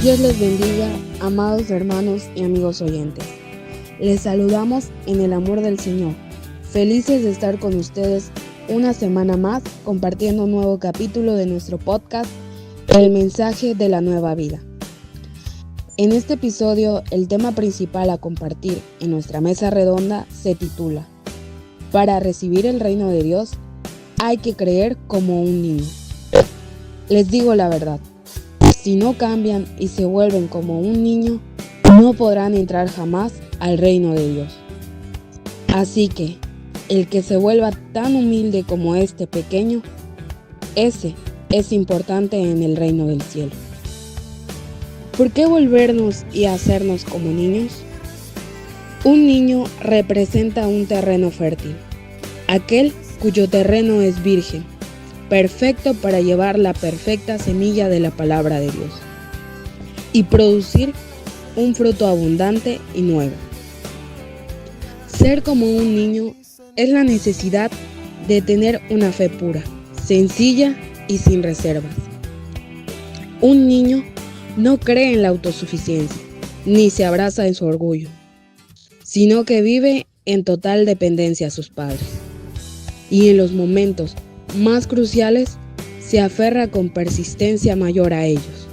Dios les bendiga, amados hermanos y amigos oyentes. Les saludamos en el amor del Señor, felices de estar con ustedes una semana más compartiendo un nuevo capítulo de nuestro podcast, El mensaje de la nueva vida. En este episodio, el tema principal a compartir en nuestra mesa redonda se titula: Para recibir el reino de Dios, hay que creer como un niño. Les digo la verdad. Si no cambian y se vuelven como un niño, no podrán entrar jamás al reino de Dios. Así que, el que se vuelva tan humilde como este pequeño, ese es importante en el reino del cielo. ¿Por qué volvernos y hacernos como niños? Un niño representa un terreno fértil, aquel cuyo terreno es virgen, perfecto para llevar la perfecta semilla de la palabra de Dios y producir un fruto abundante y nuevo. Ser como un niño es la necesidad de tener una fe pura, sencilla y sin reservas. Un niño no cree en la autosuficiencia, ni se abraza en su orgullo, sino que vive en total dependencia a sus padres. Y en los momentos más cruciales, se aferra con persistencia mayor a ellos.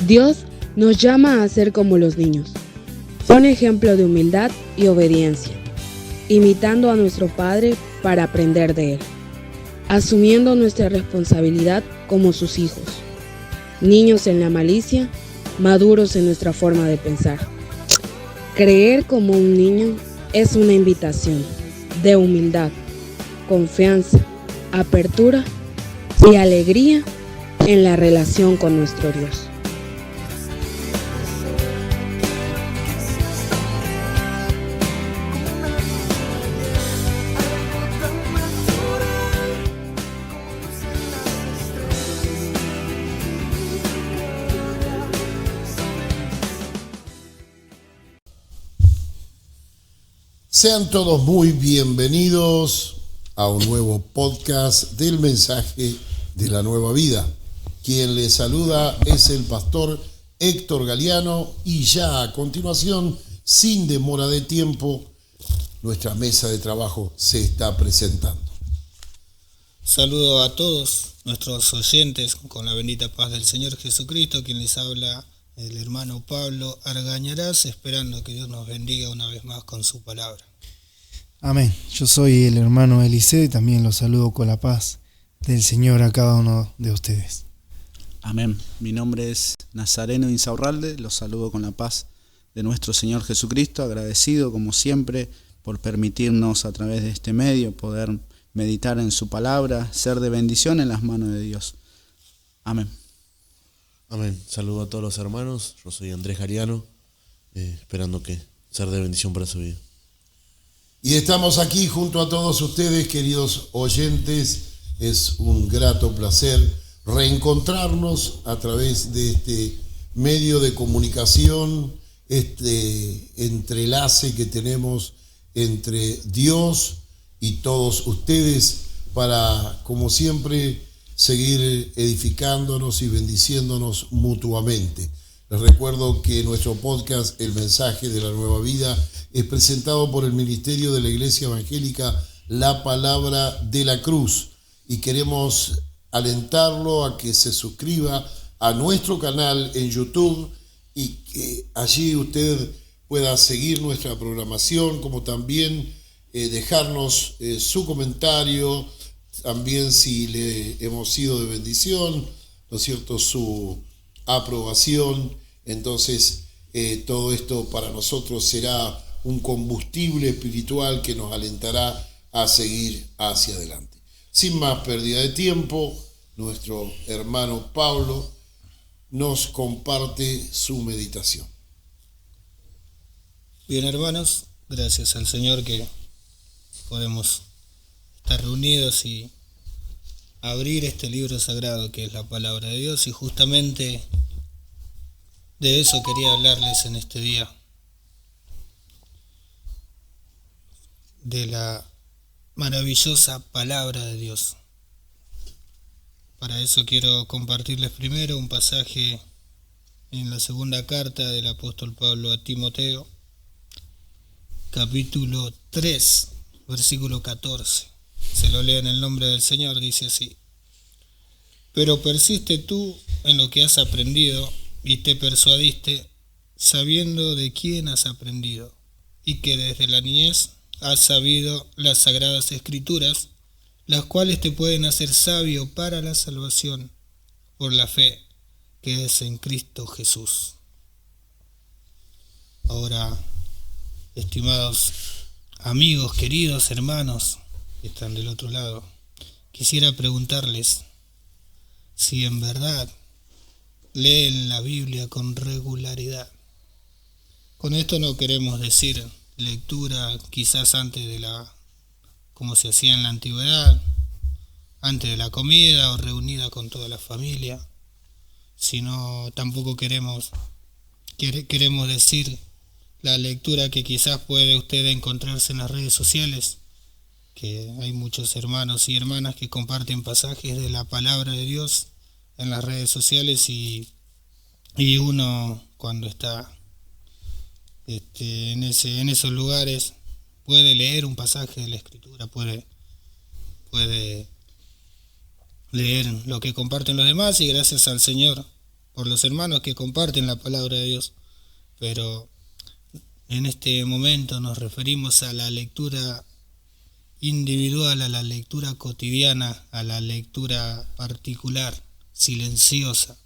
Dios nos llama a ser como los niños, un ejemplo de humildad y obediencia, imitando a nuestro Padre para aprender de Él, asumiendo nuestra responsabilidad como sus hijos, niños en la malicia, maduros en nuestra forma de pensar. Creer como un niño es una invitación de humildad, confianza, apertura y alegría en la relación con nuestro Dios. Sean todos muy bienvenidos a un nuevo podcast del mensaje de la nueva vida. Quien les saluda es el pastor Héctor Galeano y ya a continuación, sin demora de tiempo, nuestra mesa de trabajo se está presentando. Saludo a todos nuestros oyentes con la bendita paz del Señor Jesucristo, quien les habla el hermano Pablo Argañarás, esperando que Dios nos bendiga una vez más con su palabra. Amén. Yo soy el hermano Eliseo y también los saludo con la paz del Señor a cada uno de ustedes. Amén. Mi nombre es Nazareno Insaurralde, los saludo con la paz de nuestro Señor Jesucristo, agradecido como siempre por permitirnos a través de este medio poder meditar en su palabra, ser de bendición en las manos de Dios. Amén. Amén. Saludo a todos los hermanos, yo soy Andrés Galeano, esperando que ser de bendición para su vida. Y estamos aquí junto a todos ustedes, queridos oyentes. Es un grato placer reencontrarnos a través de este medio de comunicación, este entrelace que tenemos entre Dios y todos ustedes para, como siempre, seguir edificándonos y bendiciéndonos mutuamente. Les recuerdo que nuestro podcast, El mensaje de la nueva vida, es presentado por el Ministerio de la Iglesia Evangélica La Palabra de la Cruz y queremos alentarlo a que se suscriba a nuestro canal en YouTube y que allí usted pueda seguir nuestra programación, como también dejarnos su comentario, también si le hemos sido de bendición, ¿no es cierto?, su aprobación. Entonces todo esto para nosotros será un combustible espiritual que nos alentará a seguir hacia adelante. Sin más pérdida de tiempo, nuestro hermano Pablo nos comparte su meditación. Bien, hermanos, gracias al Señor que podemos estar reunidos y abrir este libro sagrado que es la palabra de Dios, y justamente de eso quería hablarles en este día. de la maravillosa palabra de Dios. Para eso quiero compartirles primero un pasaje en la segunda carta del apóstol Pablo a Timoteo, capítulo 3, versículo 14. Se lo leo en el nombre del Señor, dice así: Pero persiste tú en lo que has aprendido y te persuadiste, sabiendo de quién has aprendido, y que desde la niñez has sabido las sagradas escrituras, las cuales te pueden hacer sabio para la salvación por la fe que es en Cristo Jesús. Ahora, estimados amigos, queridos hermanos que están del otro lado, quisiera preguntarles si en verdad leen la Biblia con regularidad. Con esto no queremos decir lectura quizás antes de como se hacía en la antigüedad, antes de la comida o reunida con toda la familia, sino tampoco queremos decir la lectura que quizás puede usted encontrarse en las redes sociales, que hay muchos hermanos y hermanas que comparten pasajes de la palabra de Dios en las redes sociales y uno cuando está en esos lugares puede leer un pasaje de la Escritura, puede leer lo que comparten los demás, y gracias al Señor por los hermanos que comparten la palabra de Dios. Pero en este momento nos referimos a la lectura individual, a la lectura cotidiana, a la lectura particular, silenciosa,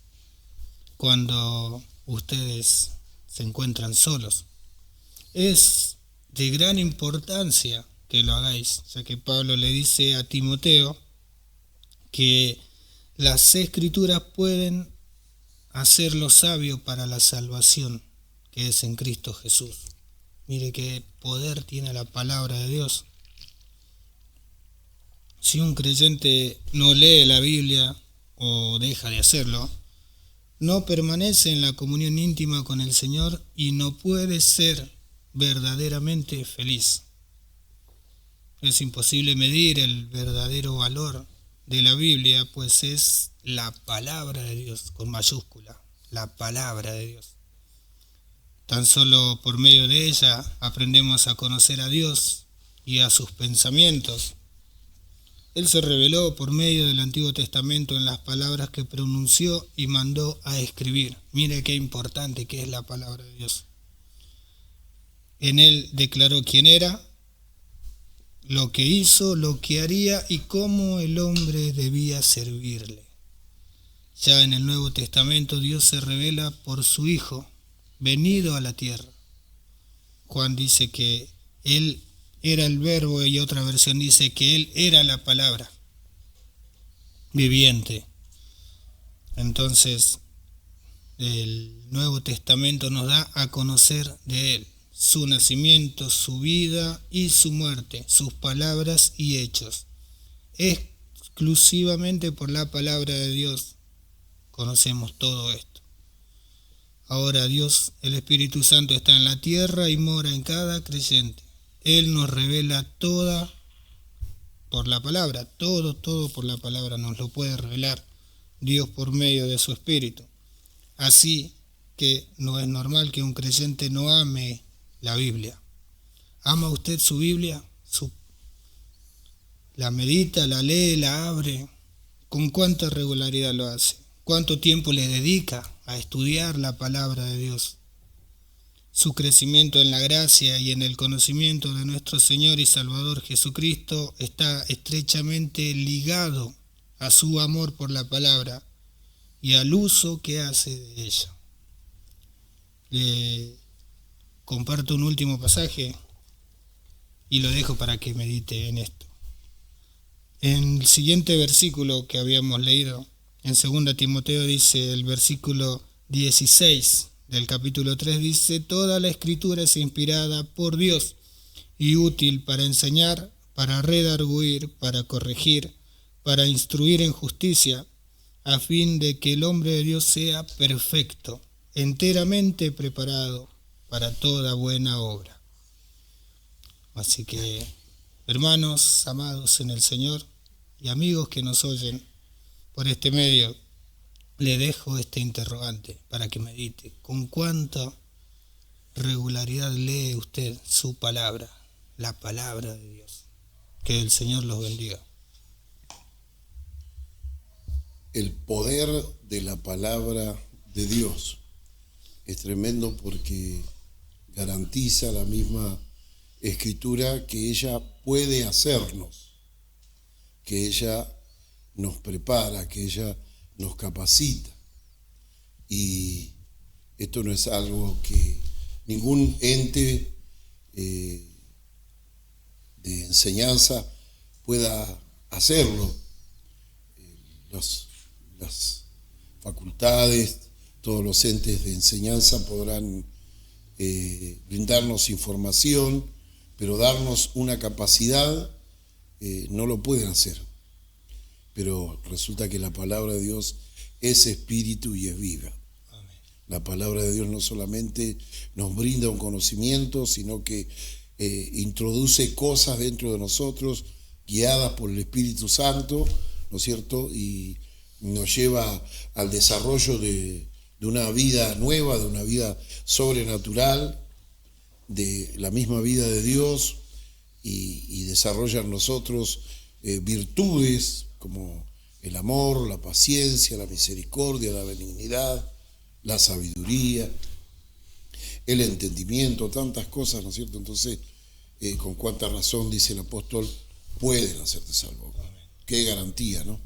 cuando ustedes se encuentran solos. Es de gran importancia que lo hagáis, ya que Pablo le dice a Timoteo que las escrituras pueden hacerlo sabio para la salvación que es en Cristo Jesús. Mire qué poder tiene la palabra de Dios. Si un creyente no lee la Biblia o deja de hacerlo, no permanece en la comunión íntima con el Señor y no puede ser verdaderamente feliz. Es imposible medir el verdadero valor de la Biblia, pues es la palabra de Dios, con mayúscula, la palabra de Dios. Tan solo por medio de ella aprendemos a conocer a Dios y a sus pensamientos. Él se reveló por medio del Antiguo Testamento en las palabras que pronunció y mandó a escribir. Mire qué importante que es la palabra de Dios. En él declaró quién era, lo que hizo, lo que haría y cómo el hombre debía servirle. Ya en el Nuevo Testamento Dios se revela por su Hijo, venido a la tierra. Juan dice que Él era el verbo, y otra versión dice que Él era la palabra viviente. Entonces, el Nuevo Testamento nos da a conocer de Él, su nacimiento, su vida y su muerte, sus palabras y hechos. Exclusivamente por la palabra de Dios conocemos todo esto. Ahora Dios, el Espíritu Santo, está en la tierra y mora en cada creyente. Él nos revela toda por la palabra, todo por la palabra nos lo puede revelar Dios por medio de su Espíritu. Así que no es normal que un creyente no ame la Biblia. ¿Ama usted su Biblia? ¿La medita, la lee, la abre? ¿Con cuánta regularidad lo hace? ¿Cuánto tiempo le dedica a estudiar la palabra de Dios? Su crecimiento en la gracia y en el conocimiento de nuestro Señor y Salvador Jesucristo está estrechamente ligado a su amor por la palabra y al uso que hace de ella. Le comparto un último pasaje y lo dejo para que medite en esto. En el siguiente versículo que habíamos leído, en 2 Timoteo dice, el versículo 16 del capítulo 3 dice: toda la escritura es inspirada por Dios y útil para enseñar, para redarguir, para corregir, para instruir en justicia, a fin de que el hombre de Dios sea perfecto, enteramente preparado para toda buena obra. Así que Hermanos amados en el Señor y amigos que nos oyen por este medio, le dejo este interrogante para que medite. ¿Con cuánta regularidad lee usted su palabra, la palabra de Dios? Que el Señor los bendiga. El poder de la palabra de Dios es tremendo porque garantiza la misma Escritura que ella puede hacernos, que ella nos prepara, que ella nos capacita. Y esto no es algo que ningún ente de enseñanza pueda hacerlo. Las facultades, todos los entes de enseñanza podrán brindarnos información, pero darnos una capacidad no lo pueden hacer. Pero resulta que la palabra de Dios es espíritu y es viva. Amén. La palabra de Dios no solamente nos brinda un conocimiento, sino que introduce cosas dentro de nosotros, guiadas por el Espíritu Santo, ¿no es cierto? Y nos lleva al desarrollo de una vida nueva, de una vida sobrenatural, de la misma vida de Dios, y desarrolla en nosotros virtudes como el amor, la paciencia, la misericordia, la benignidad, la sabiduría, el entendimiento, tantas cosas, ¿no es cierto? Entonces, con cuánta razón, dice el apóstol, pueden hacerte salvo. Qué garantía, ¿no?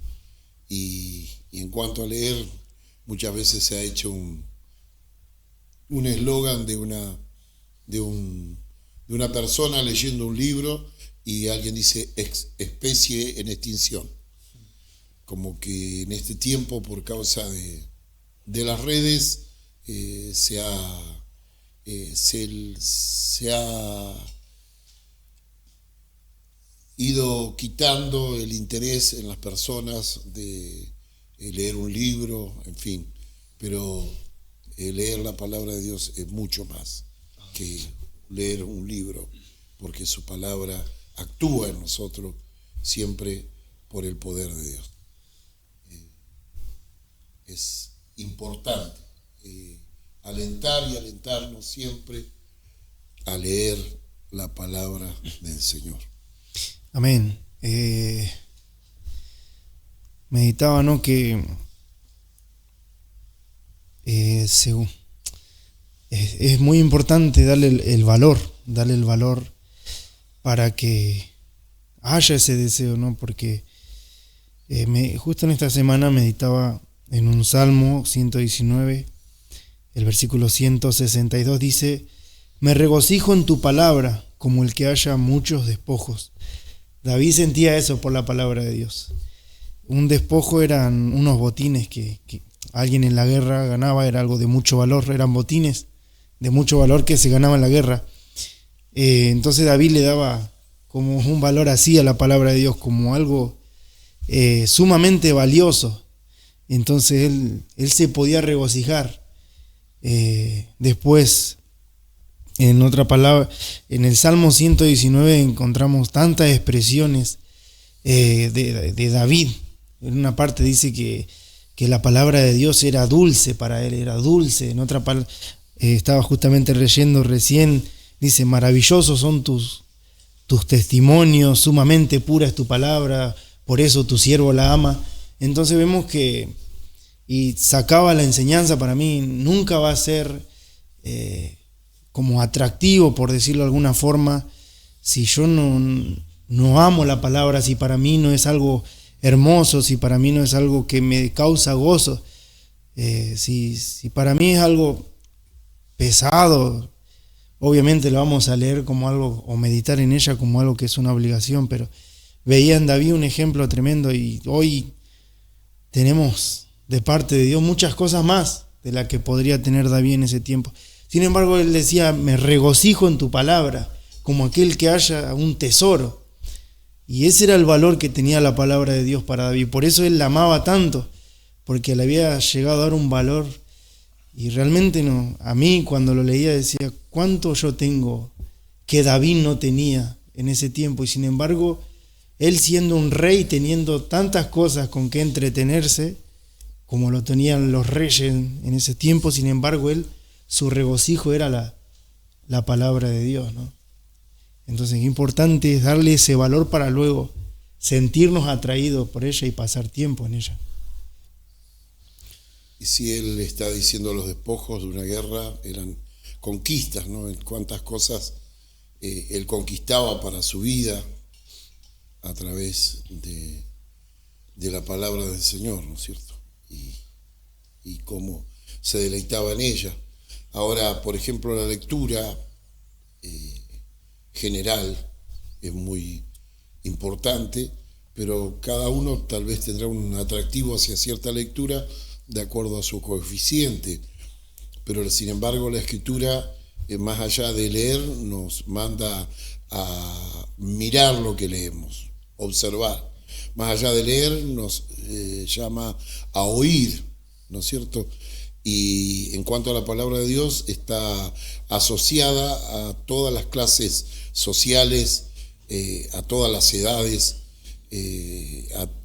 Y en cuanto a leer, muchas veces se ha hecho un eslogan de una persona leyendo un libro y alguien dice especie en extinción. Como que en este tiempo, por causa de las redes, se ha ido quitando el interés en las personas de leer un libro, en fin, pero leer la palabra de Dios es mucho más que leer un libro, porque su palabra actúa en nosotros siempre por el poder de Dios. Es importante alentar y alentarnos siempre a leer la palabra del Señor. Amén. Meditaba, ¿no? Que es muy importante darle el valor para que haya ese deseo, ¿no? Porque justo en esta semana meditaba en un Salmo 119, el versículo 162 dice: me regocijo en tu palabra como el que haya muchos despojos. David sentía eso por la palabra de Dios. Un despojo eran unos botines que alguien en la guerra ganaba, era algo de mucho valor, eran botines de mucho valor que se ganaba en la guerra. Entonces David le daba como un valor así a la palabra de Dios, como algo sumamente valioso. Entonces él se podía regocijar. Después, en otra palabra, en el Salmo 119 encontramos tantas expresiones de David. En una parte dice que la palabra de Dios era dulce para él, era dulce. En otra parte, estaba justamente leyendo recién, dice: maravillosos son tus testimonios, sumamente pura es tu palabra, por eso tu siervo la ama. Entonces vemos que, y sacaba la enseñanza, para mí nunca va a ser como atractivo, por decirlo de alguna forma, si yo no amo la palabra, si para mí no es algo hermoso, si para mí no es algo que me causa gozo, si para mí es algo pesado, obviamente lo vamos a leer como algo, o meditar en ella como algo que es una obligación. Pero veía en David un ejemplo tremendo, y hoy tenemos de parte de Dios muchas cosas más de las que podría tener David en ese tiempo. Sin embargo, él decía: me regocijo en tu palabra, como aquel que haya un tesoro. Y ese era el valor que tenía la palabra de Dios para David. Por eso él la amaba tanto, porque le había llegado a dar un valor. Y realmente a mí cuando lo leía decía: cuánto yo tengo que David no tenía en ese tiempo, y sin embargo, él siendo un rey, teniendo tantas cosas con que entretenerse, como lo tenían los reyes en ese tiempo, sin embargo, su regocijo era la palabra de Dios, ¿no? Entonces, es importante darle ese valor para luego sentirnos atraídos por ella y pasar tiempo en ella. Y si él está diciendo los despojos de una guerra eran conquistas, ¿no? Cuántas cosas él conquistaba para su vida a través de la palabra del Señor, ¿no es cierto? Y cómo se deleitaba en ella. Ahora, por ejemplo, la lectura general es muy importante, pero cada uno tal vez tendrá un atractivo hacia cierta lectura de acuerdo a su coeficiente, pero sin embargo la Escritura, más allá de leer, nos manda a mirar lo que leemos, observar. Más allá de leer, nos llama a oír, ¿no es cierto? Y en cuanto a la palabra de Dios, está asociada a todas las clases sociales, a todas las edades,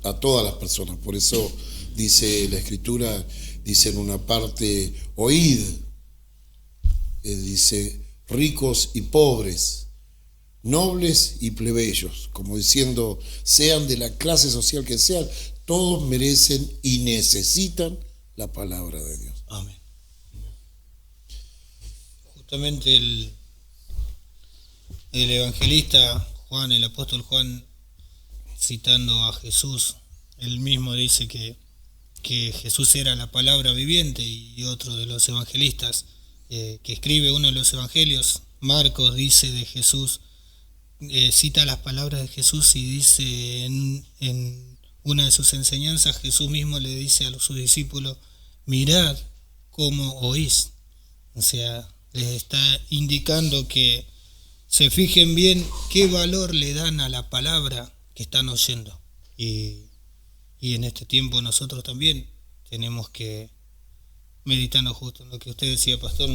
a todas las personas. Por eso dice la Escritura, dice en una parte, oíd, dice ricos y pobres, nobles y plebeyos, como diciendo, sean de la clase social que sean, todos merecen y necesitan la palabra de Dios. Amén. Justamente el evangelista Juan, el apóstol Juan, citando a Jesús, él mismo dice que Jesús era la palabra viviente, y otro de los evangelistas que escribe uno de los evangelios, Marcos, dice de Jesús, cita las palabras de Jesús y dice en una de sus enseñanzas, Jesús mismo le dice a sus discípulos, mirad cómo oís. O sea, les está indicando que se fijen bien qué valor le dan a la palabra que están oyendo. Y en este tiempo nosotros también tenemos que, meditando justo en lo que usted decía, pastor,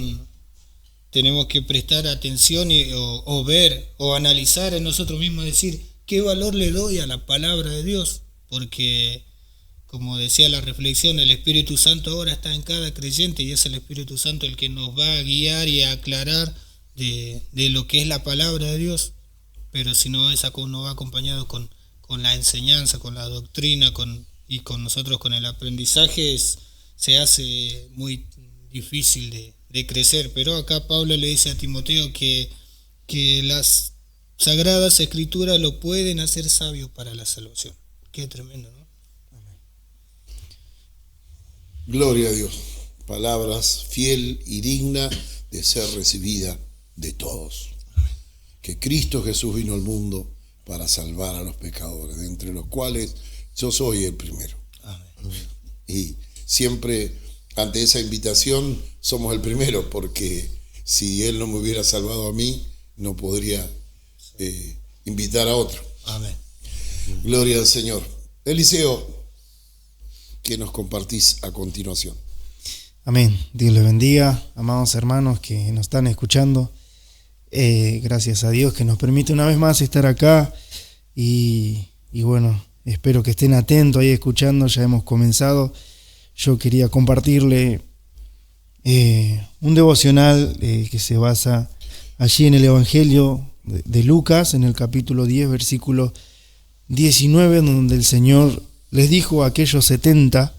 tenemos que prestar atención o ver o analizar en nosotros mismos, decir, ¿qué valor le doy a la palabra de Dios? Porque, como decía la reflexión, el Espíritu Santo ahora está en cada creyente y es el Espíritu Santo el que nos va a guiar y a aclarar de lo que es la palabra de Dios. Pero si no, esa no va acompañado con la enseñanza, con la doctrina, y con nosotros con el aprendizaje, se hace muy difícil de crecer. Pero acá Pablo le dice a Timoteo que las Sagradas Escrituras lo pueden hacer sabio para la salvación. Qué tremendo, ¿no? Gloria a Dios. Palabras fiel y digna de ser recibida de todos. Que Cristo Jesús vino al mundo para salvar a los pecadores, de entre los cuales yo soy el primero. Amén. Y siempre ante esa invitación somos el primero, porque si Él no me hubiera salvado a mí, no podría invitar a otro. Amén. Gloria al Señor. Eliseo, ¿qué nos compartís a continuación? Amén. Dios les bendiga, amados hermanos que nos están escuchando. Gracias a Dios que nos permite una vez más estar acá y bueno, espero que estén atentos ahí escuchando. Ya hemos comenzado. Yo quería compartirle un devocional que se basa allí en el Evangelio de Lucas, en el capítulo 10, versículo 19, donde el Señor les dijo a aquellos 70,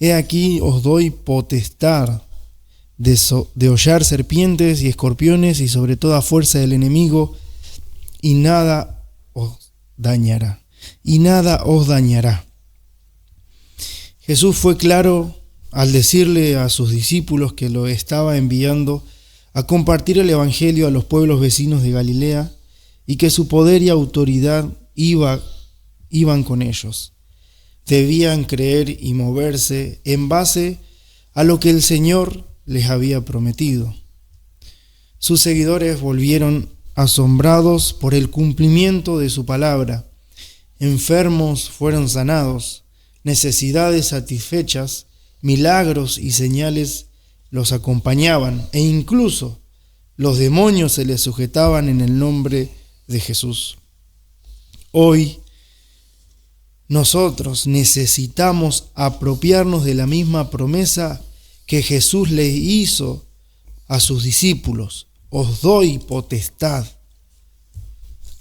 he aquí os doy potestad de hollar serpientes y escorpiones y sobre toda fuerza del enemigo, y nada os dañará. Y nada os dañará. Jesús fue claro al decirle a sus discípulos que lo estaba enviando a compartir el Evangelio a los pueblos vecinos de Galilea y que su poder y autoridad iban con ellos. Debían creer y moverse en base a lo que el Señor les había prometido. Sus seguidores volvieron asombrados por el cumplimiento de su palabra. Enfermos fueron sanados, necesidades satisfechas, milagros y señales los acompañaban, e incluso los demonios se les sujetaban en el nombre de Jesús. Hoy nosotros necesitamos apropiarnos de la misma promesa que Jesús le hizo a sus discípulos. Os doy potestad.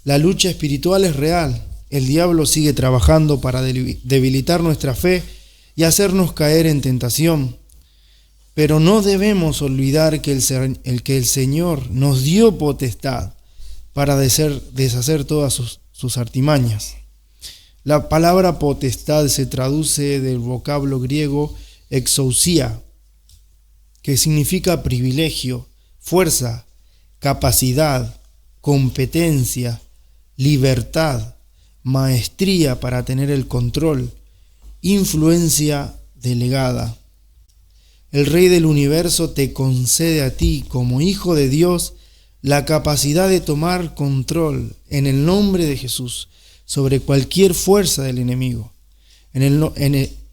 La lucha espiritual es real. El diablo sigue trabajando para debilitar nuestra fe y hacernos caer en tentación. Pero no debemos olvidar que el Señor nos dio potestad para deshacer todas sus artimañas. La palabra potestad se traduce del vocablo griego exousia, que significa privilegio, fuerza, capacidad, competencia, libertad, maestría para tener el control, influencia delegada. El Rey del Universo te concede a ti, como hijo de Dios, la capacidad de tomar control en el nombre de Jesús sobre cualquier fuerza del enemigo.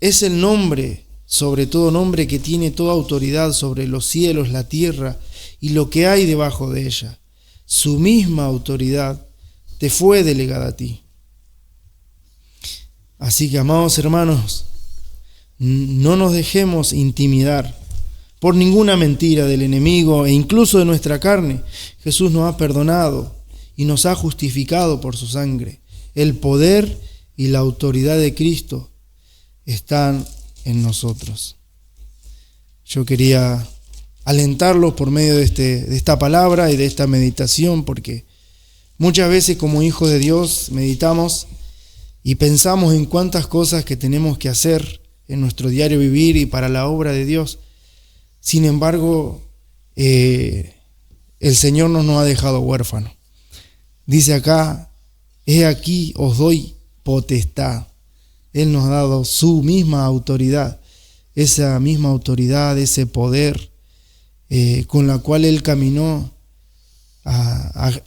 Es el nombre, sobre todo nombre, que tiene toda autoridad sobre los cielos, la tierra y lo que hay debajo de ella. Su misma autoridad te fue delegada a ti. Así que, amados hermanos, no nos dejemos intimidar por ninguna mentira del enemigo e incluso de nuestra carne. Jesús nos ha perdonado y nos ha justificado por su sangre. El poder y la autoridad de Cristo están en nosotros. Yo quería alentarlos por medio de esta palabra y de esta meditación, porque muchas veces como hijos de Dios meditamos y pensamos en cuántas cosas que tenemos que hacer en nuestro diario vivir y para la obra de Dios. Sin embargo, el Señor no nos ha dejado huérfanos. Dice acá: he aquí os doy potestad. Él nos ha dado su misma autoridad, esa misma autoridad, ese poder con la cual Él caminó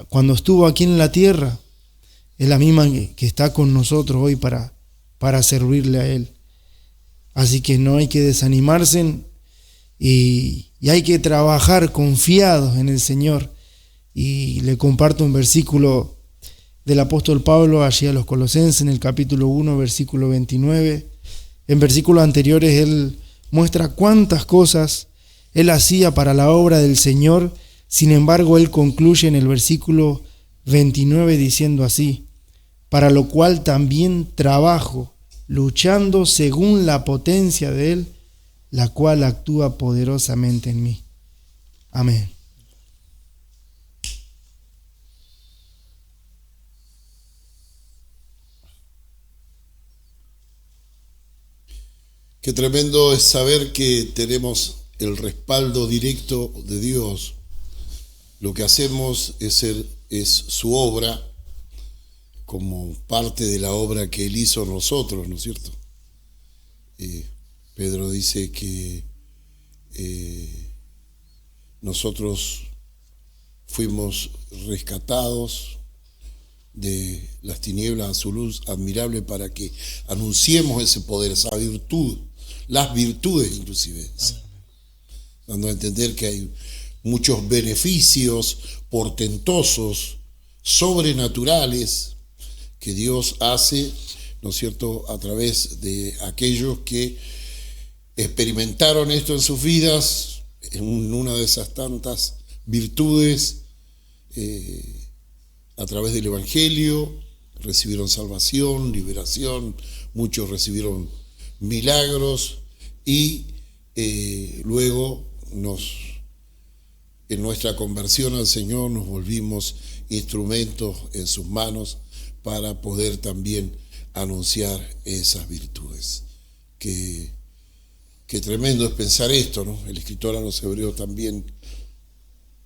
cuando estuvo aquí en la tierra. Es la misma que está con nosotros hoy para servirle a Él. Así que no hay que desanimarse y hay que trabajar confiados en el Señor. Y le comparto un versículo del apóstol Pablo allí a los Colosenses en el capítulo 1, versículo 29. En versículos anteriores él muestra cuántas cosas él hacía para la obra del Señor. Sin embargo, él concluye en el versículo 29 diciendo así: para lo cual también trabajo, luchando según la potencia de Él, la cual actúa poderosamente en mí. Amén. Qué tremendo es saber que tenemos el respaldo directo de Dios. Lo que hacemos es su obra como parte de la obra que Él hizo en nosotros, ¿no es cierto? Pedro dice que nosotros fuimos rescatados de las tinieblas a su luz admirable para que anunciemos ese poder, esa virtud, las virtudes inclusive, dando a entender que hay muchos beneficios portentosos, sobrenaturales, que Dios hace, ¿no es cierto?, a través de aquellos que experimentaron esto en sus vidas, en una de esas tantas virtudes, a través del Evangelio, recibieron salvación, liberación, muchos recibieron milagros y luego en nuestra conversión al Señor nos volvimos instrumentos en sus manos para poder también anunciar esas virtudes. Qué tremendo es pensar esto, ¿no? El escritor a los Hebreos también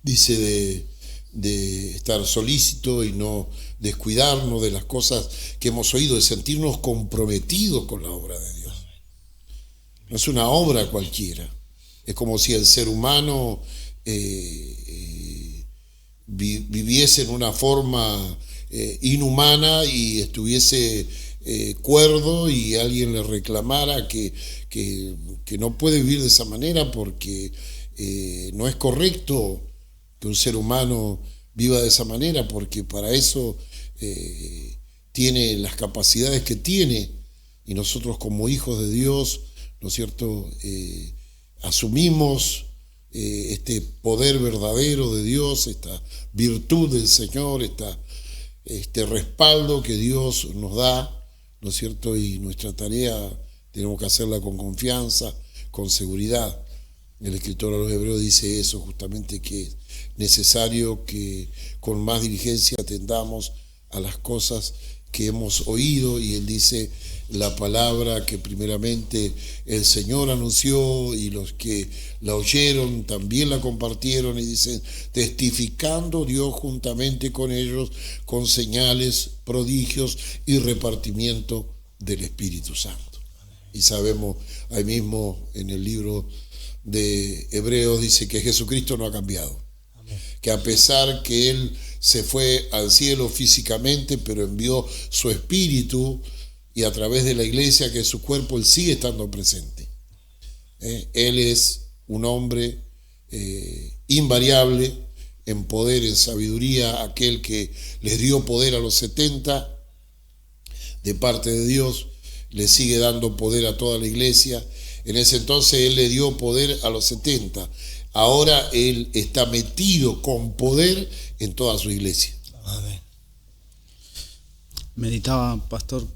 dice de estar solícito y no descuidarnos de las cosas que hemos oído, de sentirnos comprometidos con la obra de Dios. No es una obra cualquiera. Es como si el ser humano viviese en una forma inhumana y estuviese cuerdo y alguien le reclamara que no puede vivir de esa manera porque no es correcto que un ser humano viva de esa manera, porque para eso tiene las capacidades que tiene, y nosotros como hijos de Dios, ¿no es cierto?, asumimos este poder verdadero de Dios, esta virtud del Señor, este respaldo que Dios nos da, ¿no es cierto?, y nuestra tarea tenemos que hacerla con confianza, con seguridad. El escritor a los Hebreos dice eso justamente, que es necesario que con más diligencia atendamos a las cosas que hemos oído, y él dice la palabra que primeramente el Señor anunció, y los que la oyeron también la compartieron, y dicen, testificando Dios juntamente con ellos con señales, prodigios y repartimiento del Espíritu Santo. Y sabemos, ahí mismo en el libro de Hebreos dice que Jesucristo no ha cambiado. Amén. Que a pesar que Él se fue al cielo físicamente, pero envió su Espíritu, y a través de la iglesia, que es su cuerpo, Él sigue estando presente. Él es un hombre invariable en poder, en sabiduría, aquel que les dio poder a los 70 de parte de Dios, le sigue dando poder a toda la iglesia. En ese entonces Él le dio poder a los 70. Ahora Él está metido con poder en toda su iglesia. Amén. Meditaba, pastor,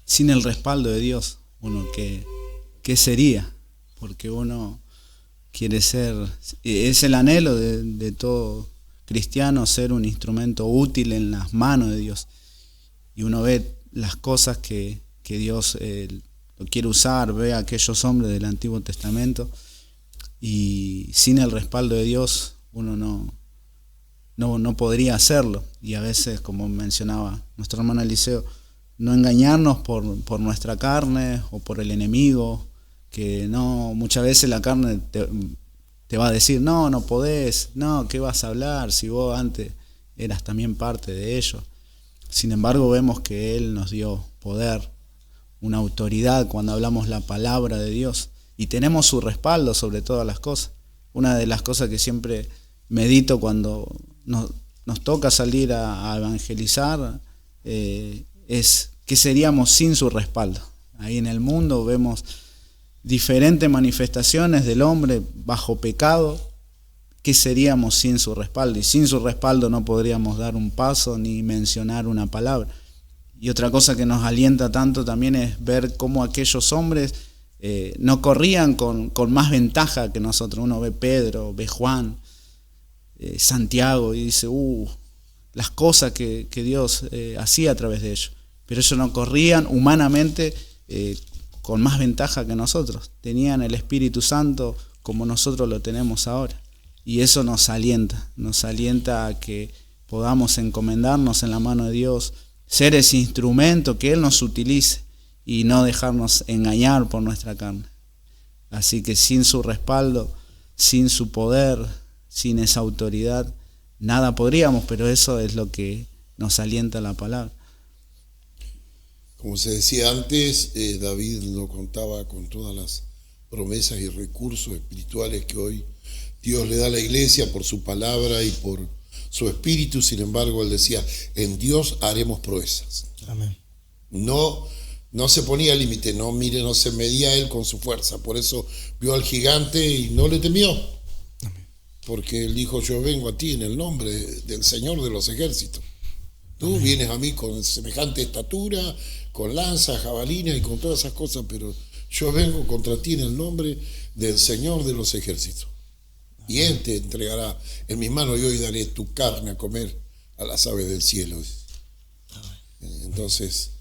sin el respaldo de Dios, uno ¿qué sería? Porque uno quiere ser, es el anhelo de todo cristiano, ser un instrumento útil en las manos de Dios. Y uno ve las cosas que Dios lo quiere usar, ve a aquellos hombres del Antiguo Testamento, y sin el respaldo de Dios uno no podría hacerlo. Y a veces, como mencionaba nuestro hermano Eliseo, no engañarnos por nuestra carne o por el enemigo, que no, muchas veces la carne te va a decir, no podés, no, ¿qué vas a hablar si vos antes eras también parte de ello? Sin embargo, vemos que Él nos dio poder, una autoridad cuando hablamos la palabra de Dios, y tenemos su respaldo sobre todas las cosas. Una de las cosas que siempre medito cuando nos toca salir a evangelizar es qué seríamos sin su respaldo. Ahí en el mundo vemos diferentes manifestaciones del hombre bajo pecado. ¿Qué seríamos sin su respaldo? Y sin su respaldo no podríamos dar un paso ni mencionar una palabra. Y otra cosa que nos alienta tanto también es ver cómo aquellos hombres no corrían con más ventaja que nosotros. Uno ve Pedro, ve Juan, Santiago, y dice, las cosas que Dios hacía a través de ellos. Pero ellos no corrían humanamente con más ventaja que nosotros. Tenían el Espíritu Santo como nosotros lo tenemos ahora. Y eso nos alienta a que podamos encomendarnos en la mano de Dios, ser ese instrumento que Él nos utilice y no dejarnos engañar por nuestra carne. Así que sin su respaldo, sin su poder, sin esa autoridad, nada podríamos, pero eso es lo que nos alienta la palabra. Como se decía antes, David lo contaba con todas las promesas y recursos espirituales que hoy Dios le da a la iglesia por su palabra y por su espíritu. Sin embargo, él decía, en Dios haremos proezas. Amén. No se ponía límite, no se medía él con su fuerza. Por eso vio al gigante y no le temió. Amén. Porque él dijo, yo vengo a ti en el nombre del Señor de los ejércitos. Tú Amén. Vienes a mí con semejante estatura, con lanza, jabalina y con todas esas cosas, pero yo vengo contra ti en el nombre del Señor de los ejércitos. Y Él te entregará en mis manos, y hoy daré tu carne a comer a las aves del cielo. Entonces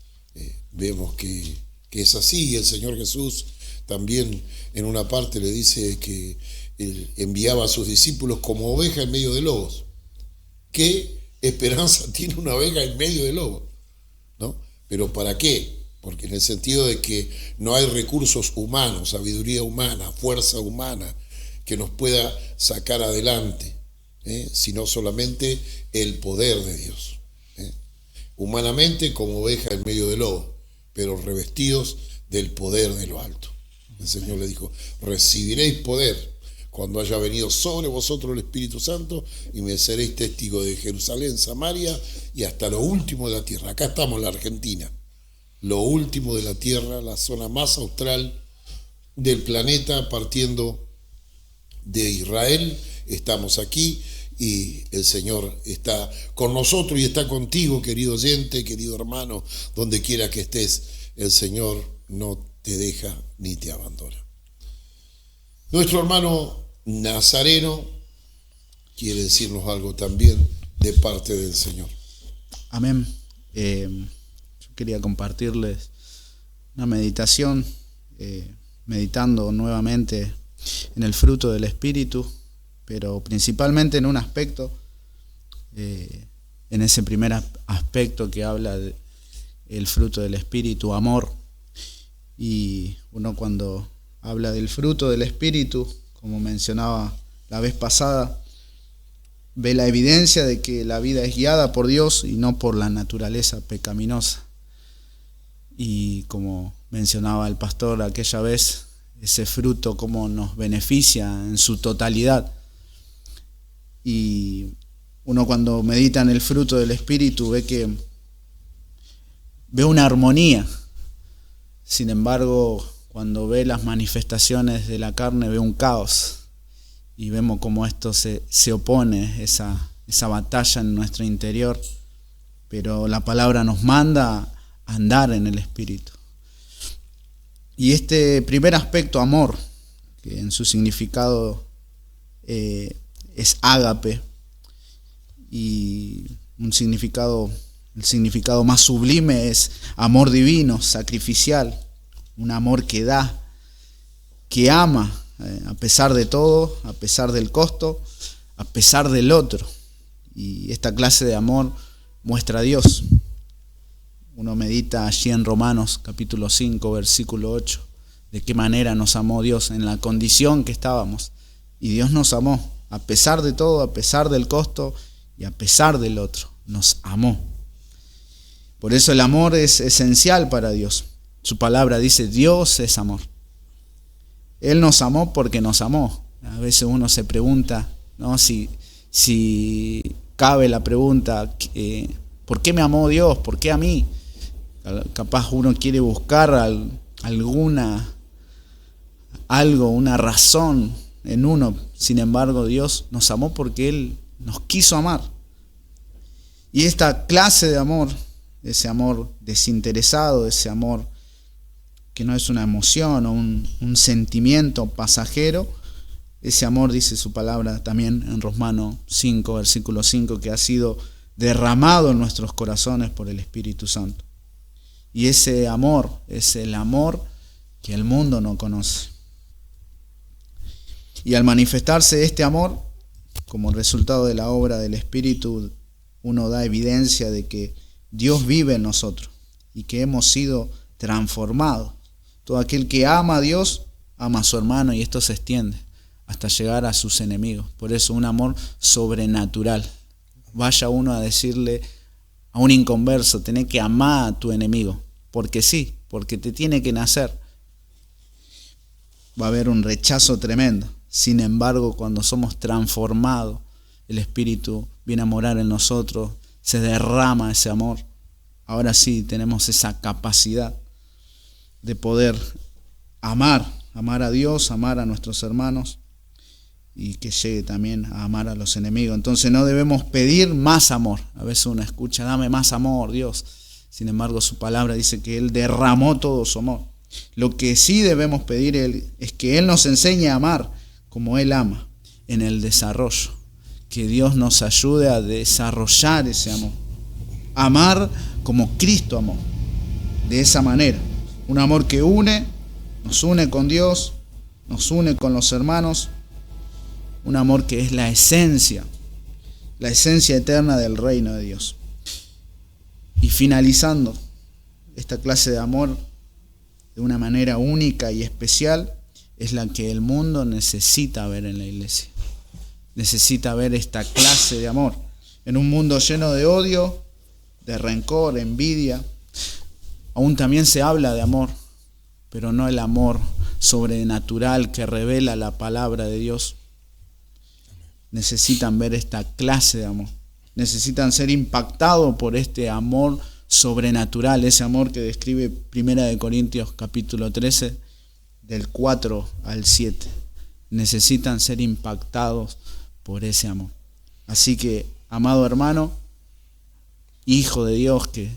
vemos que es así. Y el Señor Jesús también en una parte le dice que Él enviaba a sus discípulos como oveja en medio de lobos. ¿Qué esperanza tiene una oveja en medio de lobos? ¿No? ¿Pero para qué? Porque en el sentido de que no hay recursos humanos, sabiduría humana, fuerza humana, que nos pueda sacar adelante, sino solamente el poder de Dios. Humanamente como oveja en medio del lobo, pero revestidos del poder de lo alto. El Señor le dijo, recibiréis poder cuando haya venido sobre vosotros el Espíritu Santo, y me seréis testigo de Jerusalén, Samaria y hasta lo último de la tierra. Acá estamos en la Argentina, lo último de la tierra, la zona más austral del planeta, partiendo de Israel. Estamos aquí y el Señor está con nosotros y está contigo, querido oyente, querido hermano, donde quiera que estés. El Señor no te deja ni te abandona. Nuestro hermano Nazareno quiere decirnos algo también de parte del Señor. Amén. Yo quería compartirles una meditación, meditando nuevamente en el fruto del Espíritu, pero principalmente en un aspecto, en ese primer aspecto que habla del fruto del Espíritu, amor. Y uno cuando habla del fruto del Espíritu, como mencionaba la vez pasada, ve la evidencia de que la vida es guiada por Dios y no por la naturaleza pecaminosa. Y como mencionaba el pastor aquella vez, ese fruto cómo nos beneficia en su totalidad. Y uno cuando medita en el fruto del Espíritu ve una armonía. Sin embargo, cuando ve las manifestaciones de la carne, ve un caos. Y vemos cómo esto se opone, esa batalla en nuestro interior. Pero la palabra nos manda a andar en el Espíritu. Y este primer aspecto, amor, que en su significado es ágape, y el significado más sublime es amor divino, sacrificial, un amor que da, que ama, a pesar de todo, a pesar del costo, a pesar del otro. Y esta clase de amor muestra a Dios. Uno medita allí en Romanos capítulo 5, versículo 8, de qué manera nos amó Dios en la condición que estábamos. Y Dios nos amó, a pesar de todo, a pesar del costo y a pesar del otro. Nos amó. Por eso el amor es esencial para Dios. Su palabra dice, Dios es amor. Él nos amó porque nos amó. A veces uno se pregunta, ¿no? Si cabe la pregunta, ¿por qué me amó Dios? ¿Por qué a mí? Capaz uno quiere buscar una razón en uno. Sin embargo, Dios nos amó porque Él nos quiso amar. Y esta clase de amor, ese amor desinteresado, ese amor que no es una emoción o un sentimiento pasajero, ese amor, dice su palabra también en Romanos 5, versículo 5, que ha sido derramado en nuestros corazones por el Espíritu Santo. Y ese amor es el amor que el mundo no conoce. Y al manifestarse este amor, como resultado de la obra del Espíritu, uno da evidencia de que Dios vive en nosotros y que hemos sido transformados. Todo aquel que ama a Dios, ama a su hermano, y esto se extiende hasta llegar a sus enemigos. Por eso un amor sobrenatural. Vaya uno a decirle a un inconverso, tenés que amar a tu enemigo, porque sí, porque te tiene que nacer. Va a haber un rechazo tremendo. Sin embargo, cuando somos transformados, el Espíritu viene a morar en nosotros, se derrama ese amor. Ahora sí tenemos esa capacidad de poder amar a Dios, amar a nuestros hermanos, y que llegue también a amar a los enemigos. Entonces no debemos pedir más amor. A veces uno escucha, dame más amor, Dios. Sin embargo, su palabra dice que Él derramó todo su amor. Lo que sí debemos pedir es que Él nos enseñe a amar como Él ama, en el desarrollo. Que Dios nos ayude a desarrollar ese amor. Amar como Cristo amó. De esa manera. Un amor que nos une con Dios, nos une con los hermanos. Un amor que es la esencia eterna del reino de Dios. Y finalizando esta clase de amor de una manera única y especial, es la que el mundo necesita ver en la iglesia. Necesita ver esta clase de amor. En un mundo lleno de odio, de rencor, envidia, aún también se habla de amor, pero no el amor sobrenatural que revela la palabra de Dios. necesitan ver esta clase de amor. Necesitan ser impactados por este amor sobrenatural, ese amor que describe 1 Corintios capítulo 13, del 4 al 7. Necesitan ser impactados por ese amor. Así que, amado hermano, hijo de Dios que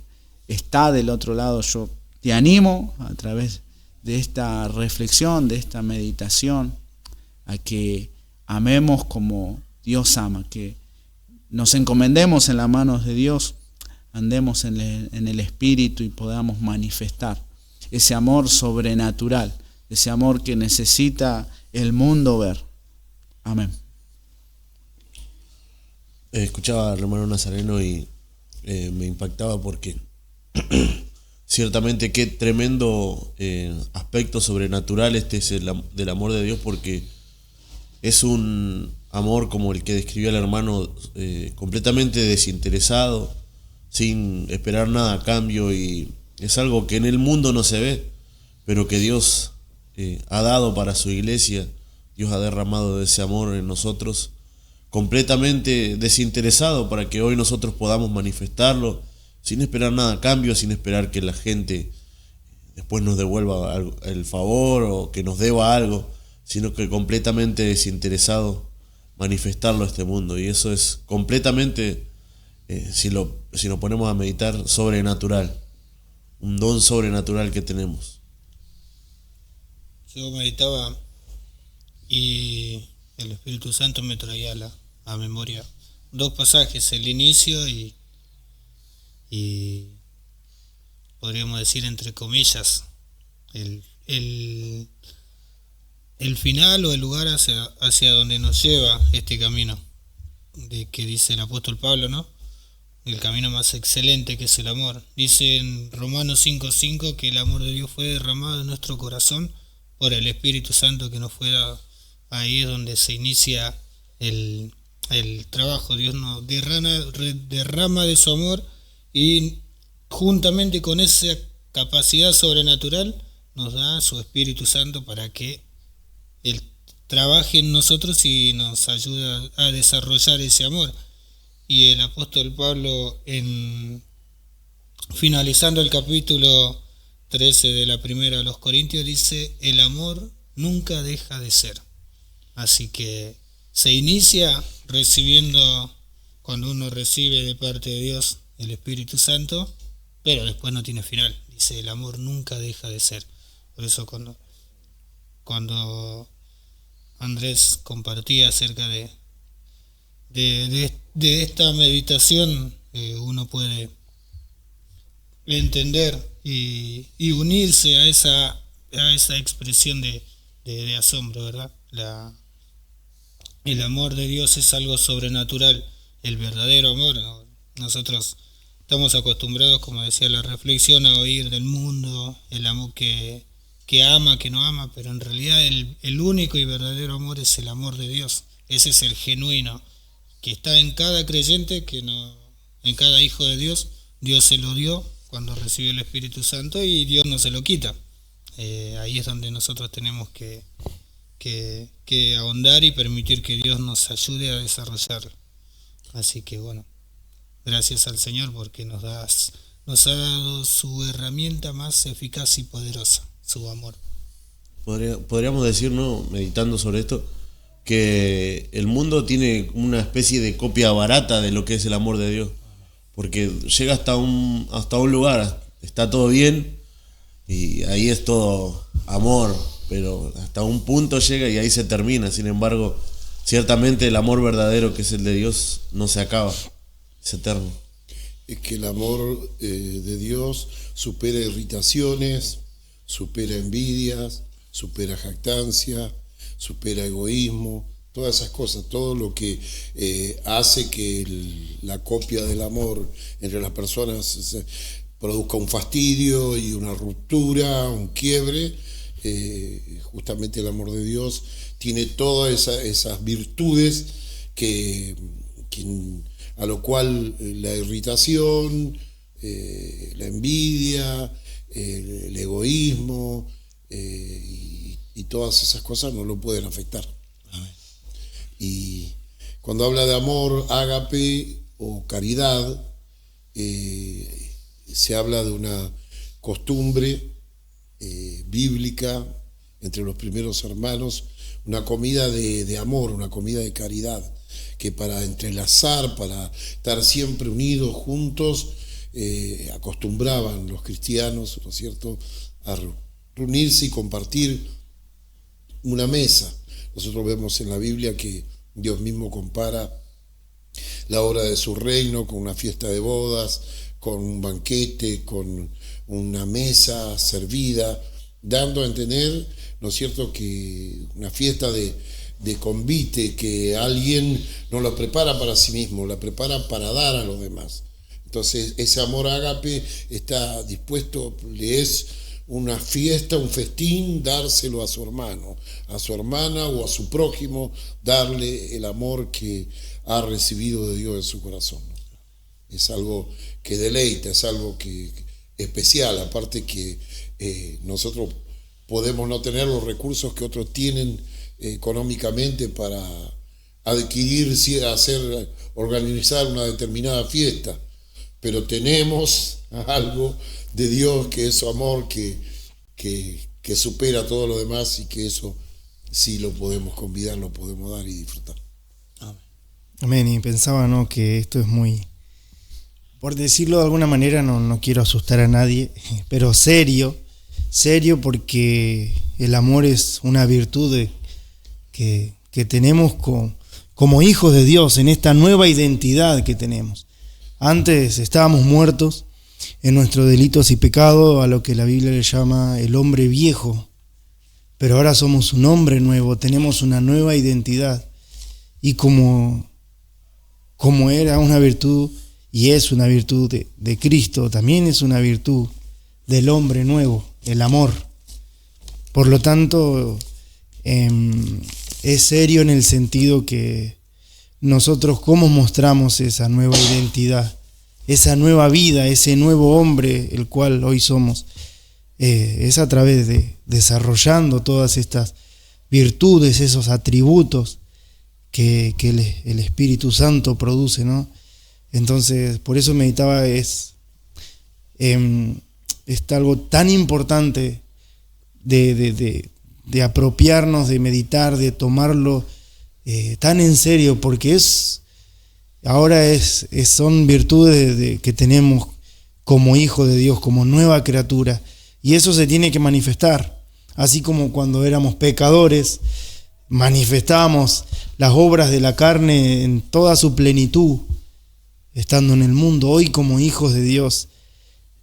está del otro lado, yo te animo a través de esta reflexión, de esta meditación, a que amemos como Dios ama, que nos encomendemos en las manos de Dios, andemos en el Espíritu y podamos manifestar ese amor sobrenatural, ese amor que necesita el mundo ver. Amén. Escuchaba al hermano Nazareno y me impactaba porque ciertamente qué tremendo aspecto sobrenatural este es del amor de Dios, porque es un amor como el que describió el hermano, completamente desinteresado, sin esperar nada a cambio, y es algo que en el mundo no se ve, pero que Dios ha dado para su iglesia. Dios ha derramado ese amor en nosotros, completamente desinteresado, para que hoy nosotros podamos manifestarlo sin esperar nada a cambio, sin esperar que la gente después nos devuelva el favor o que nos deba algo, sino que completamente desinteresado manifestarlo a este mundo. Y eso es completamente, si lo ponemos a meditar, sobrenatural, un don sobrenatural que tenemos. Yo meditaba y el Espíritu Santo me traía a memoria dos pasajes, el inicio y podríamos decir entre comillas el final o el lugar hacia donde nos lleva este camino, de que dice el apóstol Pablo, ¿no? El camino más excelente, que es el amor. Dice en Romanos 5:5 que el amor de Dios fue derramado en nuestro corazón por el Espíritu Santo que nos fue dado. Ahí es donde se inicia el trabajo. Dios nos derrama de su amor, y juntamente con esa capacidad sobrenatural nos da su Espíritu Santo para que Él trabaje en nosotros y nos ayude a desarrollar ese amor. Y el apóstol Pablo, finalizando el capítulo 13 de la primera a los Corintios, dice: el amor nunca deja de ser. Así que se inicia recibiendo, cuando uno recibe de parte de Dios el Espíritu Santo, pero después no tiene final. Dice: el amor nunca deja de ser. Por eso cuando Andrés compartía acerca de esta meditación, uno puede entender y unirse a esa expresión de asombro, ¿verdad? El amor de Dios es algo sobrenatural, el verdadero amor, ¿no? Nosotros estamos acostumbrados, como decía la reflexión, a oír del mundo el amor que ama, que no ama, pero en realidad el único y verdadero amor es el amor de Dios. Ese es el genuino, que está en cada creyente, en cada hijo de Dios. Dios se lo dio cuando recibió el Espíritu Santo y Dios no se lo quita. Ahí es donde nosotros tenemos que ahondar y permitir que Dios nos ayude a desarrollarlo. Así que bueno, gracias al Señor porque nos ha dado su herramienta más eficaz y poderosa, su amor. Podríamos decir, ¿no?, meditando sobre esto, que el mundo tiene una especie de copia barata de lo que es el amor de Dios, porque llega hasta un lugar, está todo bien y ahí es todo amor, pero hasta un punto llega y ahí se termina. Sin embargo, ciertamente el amor verdadero, que es el de Dios, no se acaba, es eterno. Es que el amor de Dios supera irritaciones, supera envidias, supera jactancia, supera egoísmo, todas esas cosas, todo lo que hace que la copia del amor entre las personas produzca un fastidio y una ruptura, un quiebre. Justamente el amor de Dios tiene todas esas virtudes a lo cual la irritación, la envidia, el egoísmo y todas esas cosas no lo pueden afectar. Y Cuando habla de amor, ágape o caridad, se habla de una costumbre bíblica entre los primeros hermanos, una comida de amor, una comida de caridad, que para entrelazar, para estar siempre unidos, juntos, acostumbraban los cristianos, ¿no es cierto?, a reunirse y compartir una mesa. Nosotros vemos en la Biblia que Dios mismo compara la obra de su reino con una fiesta de bodas, con un banquete, con una mesa servida, dando a entender, ¿no es cierto?, que una fiesta de convite, que alguien no la prepara para sí mismo, la prepara para dar a los demás. Entonces ese amor ágape está dispuesto, le es una fiesta, un festín, dárselo a su hermano, a su hermana o a su prójimo, darle el amor que ha recibido de Dios en su corazón. Es algo que deleita, es algo que especial, aparte que nosotros podemos no tener los recursos que otros tienen económicamente para adquirir, organizar una determinada fiesta, pero tenemos algo de Dios que es su amor, que supera todo lo demás, y que eso sí lo podemos convidar, lo podemos dar y disfrutar. Amén. Y pensaba, ¿no?, que esto es muy, por decirlo de alguna manera, no quiero asustar a nadie, pero serio porque el amor es una virtud que tenemos como hijos de Dios, en esta nueva identidad que tenemos. Antes estábamos muertos en nuestros delitos y pecados, a lo que la Biblia le llama el hombre viejo, pero ahora somos un hombre nuevo, tenemos una nueva identidad, y como era una virtud y es una virtud de Cristo, también es una virtud del hombre nuevo, el amor. Por lo tanto, es serio en el sentido que nosotros, ¿cómo mostramos esa nueva identidad, esa nueva vida, ese nuevo hombre el cual hoy somos? Es a través de desarrollando todas estas virtudes, esos atributos que el Espíritu Santo produce, ¿no? Entonces, por eso meditaba, es algo tan importante de apropiarnos, de meditar, de tomarlo tan en serio, porque ahora son virtudes que tenemos como hijo de Dios, como nueva criatura, y eso se tiene que manifestar, así como cuando éramos pecadores manifestábamos las obras de la carne en toda su plenitud, estando en el mundo. Hoy, como hijos de Dios,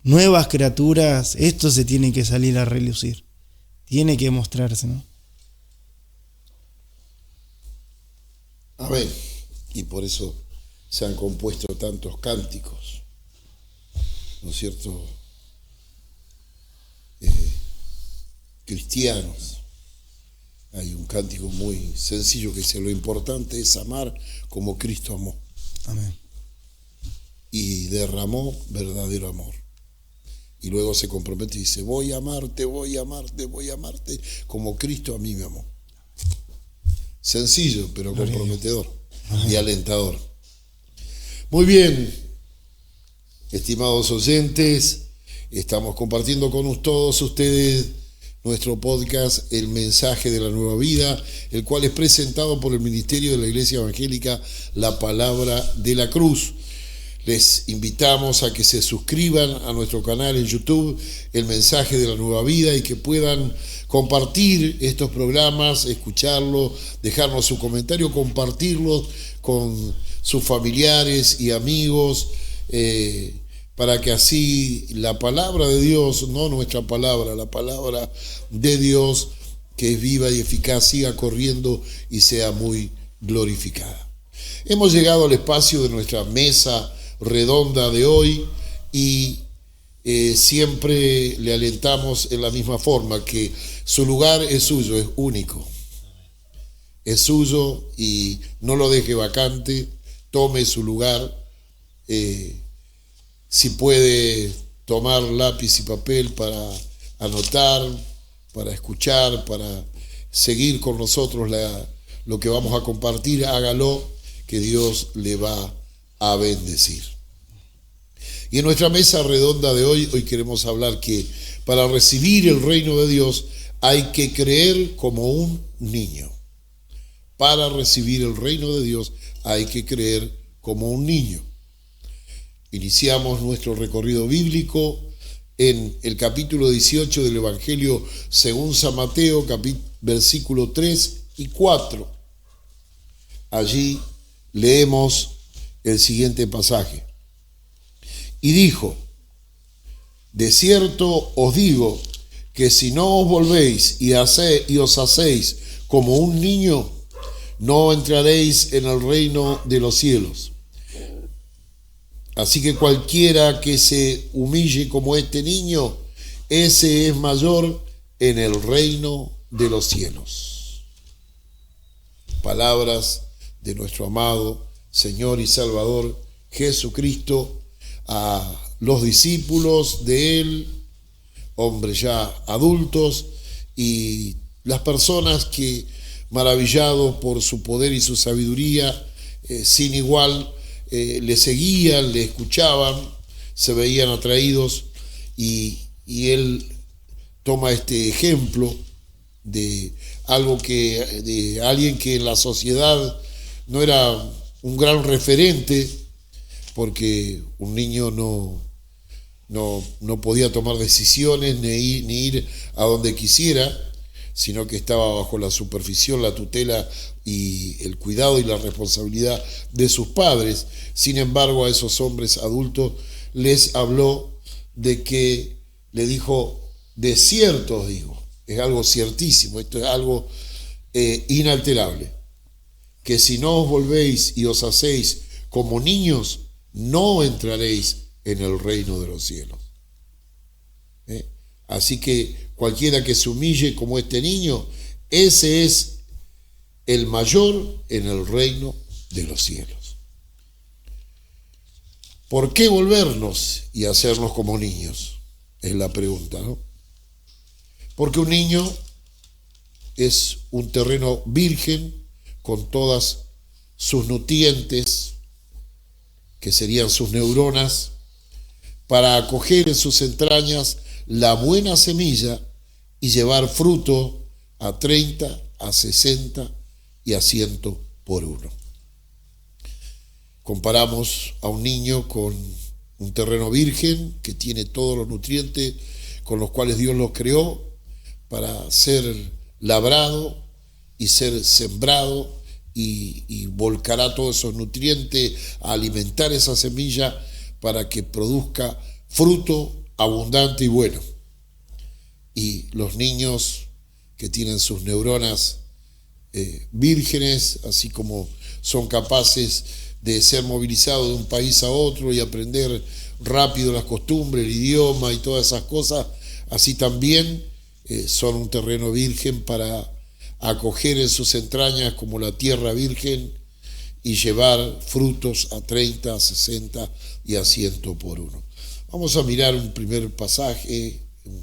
nuevas criaturas, esto se tiene que salir a relucir, tiene que mostrarse, ¿no? Amén. Y por eso se han compuesto tantos cánticos, ¿no es cierto?, cristianos. Hay un cántico muy sencillo que dice: lo importante es amar como Cristo amó. Amén. Y derramó verdadero amor. Y luego se compromete y dice: voy a amarte, voy a amarte, voy a amarte como Cristo a mí me amó. Sencillo, pero comprometedor y alentador. Muy bien, estimados oyentes, estamos compartiendo con todos ustedes nuestro podcast El Mensaje de la Nueva Vida, el cual es presentado por el Ministerio de la Iglesia Evangélica La Palabra de la Cruz. Les invitamos a que se suscriban a nuestro canal en YouTube, El Mensaje de la Nueva Vida, y que puedan compartir estos programas, escucharlos, dejarnos su comentario, compartirlos con sus familiares y amigos, para que así la palabra de Dios, no nuestra palabra, la palabra de Dios, que es viva y eficaz, siga corriendo y sea muy glorificada. Hemos llegado al espacio de nuestra mesa redonda de hoy, y siempre le alentamos en la misma forma, que su lugar es suyo, es único, es suyo, y no lo deje vacante, tome su lugar. Si puede tomar lápiz y papel para anotar, para escuchar, para seguir con nosotros lo que vamos a compartir, hágalo, que Dios le va a bendecir. Y en nuestra mesa redonda de hoy queremos hablar que para recibir el reino de Dios hay que creer como un niño. Para recibir el reino de Dios hay que creer como un niño. Iniciamos nuestro recorrido bíblico en el capítulo 18 del Evangelio según San Mateo, versículo 3 y 4. Allí leemos el siguiente pasaje. Y dijo: de cierto os digo que si no os volvéis y os hacéis como un niño, no entraréis en el reino de los cielos. Así que cualquiera que se humille como este niño, ese es mayor en el reino de los cielos. Palabras de nuestro amado Señor y Salvador Jesucristo a los discípulos de Él, hombres ya adultos, y las personas que, maravillados por su poder y su sabiduría sin igual, le seguían, le escuchaban, se veían atraídos, y Él toma este ejemplo de alguien que en la sociedad no era un gran referente, porque un niño no podía tomar decisiones ni ir a donde quisiera, sino que estaba bajo la supervisión, la tutela y el cuidado y la responsabilidad de sus padres. Sin embargo, a esos hombres adultos les habló de que, le dijo: de cierto os digo, es algo ciertísimo, esto es algo inalterable, que si no os volvéis y os hacéis como niños, no entraréis en el reino de los cielos. Así que cualquiera que se humille como este niño, ese es el mayor en el reino de los cielos. ¿Por qué volvernos y hacernos como niños? Es la pregunta, ¿no? Porque un niño es un terreno virgen con todas sus nutrientes, que serían sus neuronas, para acoger en sus entrañas la buena semilla y llevar fruto a 30, a 60 y a 100 por uno. Comparamos a un niño con un terreno virgen que tiene todos los nutrientes con los cuales Dios lo creó para ser labrado y ser sembrado, y volcará todos esos nutrientes a alimentar esa semilla para que produzca fruto abundante y bueno. Y los niños que tienen sus neuronas vírgenes, así como son capaces de ser movilizados de un país a otro y aprender rápido las costumbres, el idioma y todas esas cosas, así también son un terreno virgen para acoger en sus entrañas como la tierra virgen y llevar frutos a 30, a 60 y a 100 por uno. Vamos a mirar un primer pasaje, un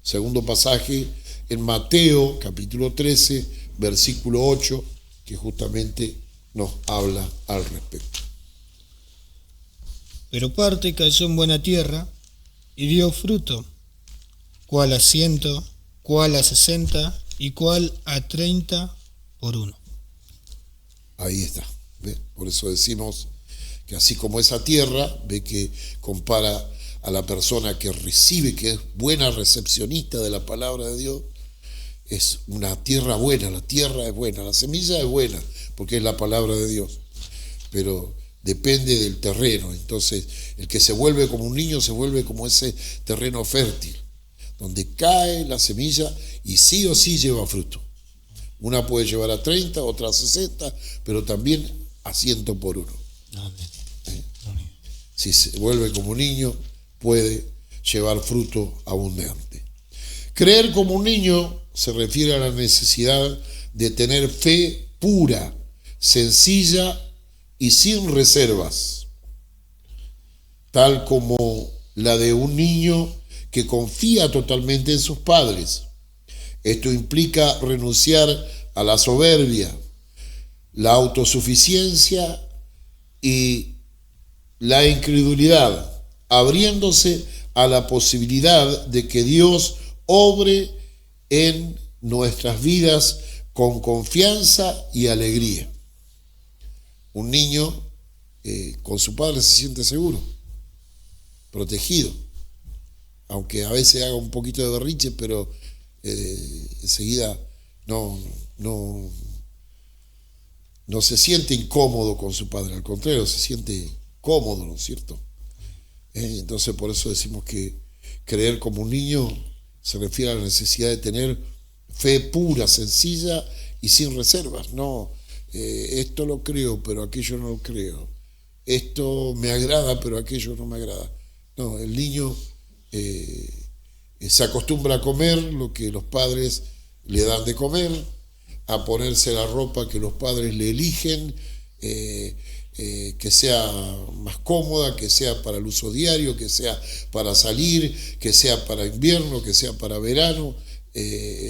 segundo pasaje en Mateo capítulo 13, versículo 8, que justamente nos habla al respecto. Pero parte cayó en buena tierra y dio fruto, cuál a 100, cuál a 60 y cuál a 30 por uno. Ahí está, ¿ve? Por eso decimos que así como esa tierra, ve que compara a la persona que recibe, que es buena recepcionista de la palabra de Dios, es una tierra buena, la tierra es buena, la semilla es buena, porque es la palabra de Dios, pero depende del terreno. Entonces, el que se vuelve como un niño se vuelve como ese terreno fértil, donde cae la semilla y sí o sí lleva fruto. Una puede llevar a 30, otra a 60, pero también a 100 por uno. Si se vuelve como un niño, puede llevar fruto abundante. Creer como un niño se refiere a la necesidad de tener fe pura, sencilla y sin reservas, tal como la de un niño que confía totalmente en sus padres. Esto implica renunciar a la soberbia, la autosuficiencia y la incredulidad, abriéndose a la posibilidad de que Dios obre en nuestras vidas con confianza y alegría. Un niño con su padre se siente seguro, protegido, aunque a veces haga un poquito de berrinche, pero enseguida no se siente incómodo con su padre, al contrario, se siente cómodo, ¿no es cierto? Entonces por eso decimos que creer como un niño se refiere a la necesidad de tener fe pura, sencilla y sin reservas. No, esto lo creo, pero aquello no lo creo. Esto me agrada, pero aquello no me agrada. No, el niño se acostumbra a comer lo que los padres le dan de comer, a ponerse la ropa que los padres le eligen, que sea más cómoda, que sea para el uso diario, que sea para salir, que sea para invierno, que sea para verano.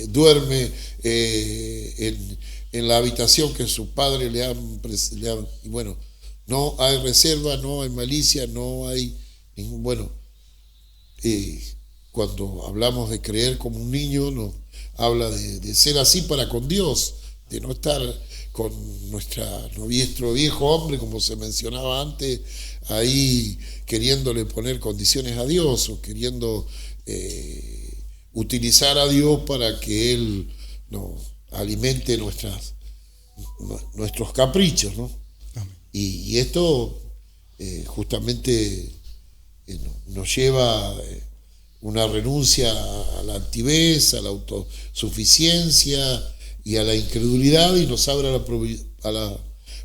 Duerme en la habitación que sus padres le han y bueno, no hay reserva, no hay malicia, no hay ningún, bueno, cuando hablamos de creer como un niño, nos habla de ser así para con Dios, de no estar con nuestro viejo hombre, como se mencionaba antes, ahí queriéndole poner condiciones a Dios o queriendo utilizar a Dios para que Él nos alimente nuestros caprichos, ¿no? Y esto justamente nos lleva una renuncia a la altivez, a la autosuficiencia y a la incredulidad, y nos abre a la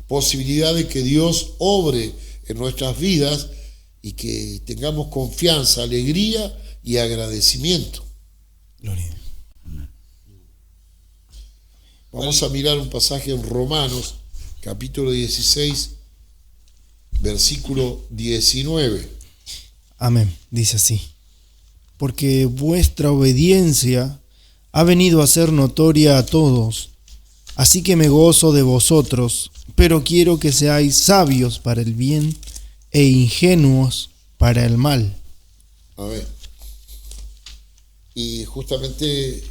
posibilidad de que Dios obre en nuestras vidas y que tengamos confianza, alegría y agradecimiento. Gloria. Vamos a mirar un pasaje en Romanos, capítulo 16, versículo 19. Amén. Dice así: porque vuestra obediencia ha venido a ser notoria a todos, así que me gozo de vosotros, pero quiero que seáis sabios para el bien e ingenuos para el mal. A ver. Y justamente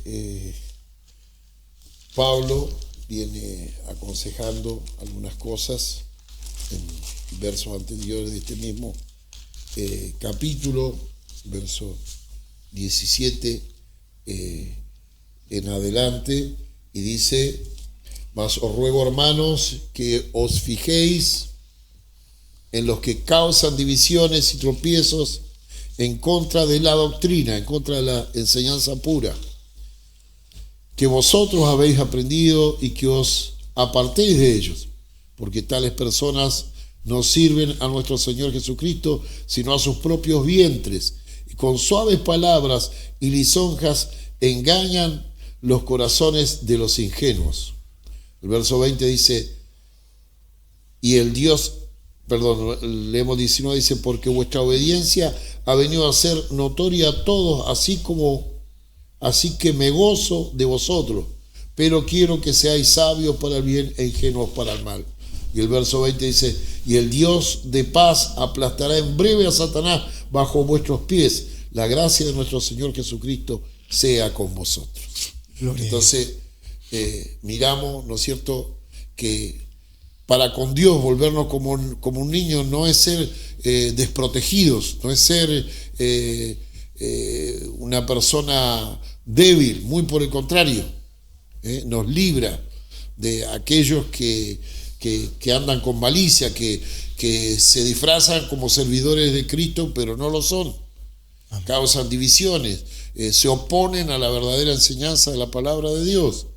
Pablo viene aconsejando algunas cosas en versos anteriores de este mismo capítulo, verso 17 en adelante, y dice: mas os ruego, hermanos, que os fijéis en los que causan divisiones y tropiezos en contra de la doctrina, en contra de la enseñanza pura, que vosotros habéis aprendido, y que os apartéis de ellos, porque tales personas no sirven a nuestro Señor Jesucristo, sino a sus propios vientres, y con suaves palabras y lisonjas engañan los corazones de los ingenuos. El verso 20 dice, leemos 19, dice: porque vuestra obediencia ha venido a ser notoria a todos, así que me gozo de vosotros, pero quiero que seáis sabios para el bien e ingenuos para el mal. Y el verso 20 dice: y el Dios de paz aplastará en breve a Satanás bajo vuestros pies. La gracia de nuestro Señor Jesucristo sea con vosotros. Gloria. Entonces, miramos, ¿no es cierto?, que para con Dios volvernos como un niño no es ser desprotegidos, no es ser una persona débil, muy por el contrario, nos libra de aquellos que andan con malicia, que se disfrazan como servidores de Cristo, pero no lo son. Amén. Causan divisiones, se oponen a la verdadera enseñanza de la palabra de Dios.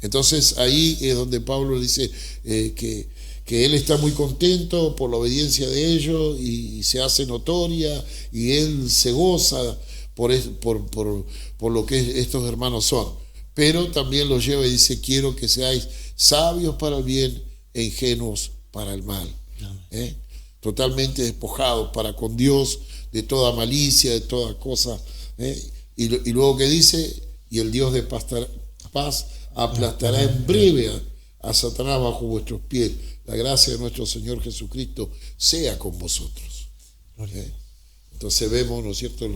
Entonces ahí es donde Pablo dice que él está muy contento por la obediencia de ellos y se hace notoria, y él se goza por lo que estos hermanos son, pero también los lleva y dice: quiero que seáis sabios para el bien e ingenuos para el mal, totalmente despojados para con Dios de toda malicia, de toda cosa, y luego que dice: y el Dios de paz aplastará en breve a Satanás bajo vuestros pies. La gracia de nuestro Señor Jesucristo sea con vosotros. Entonces vemos, ¿no es cierto?,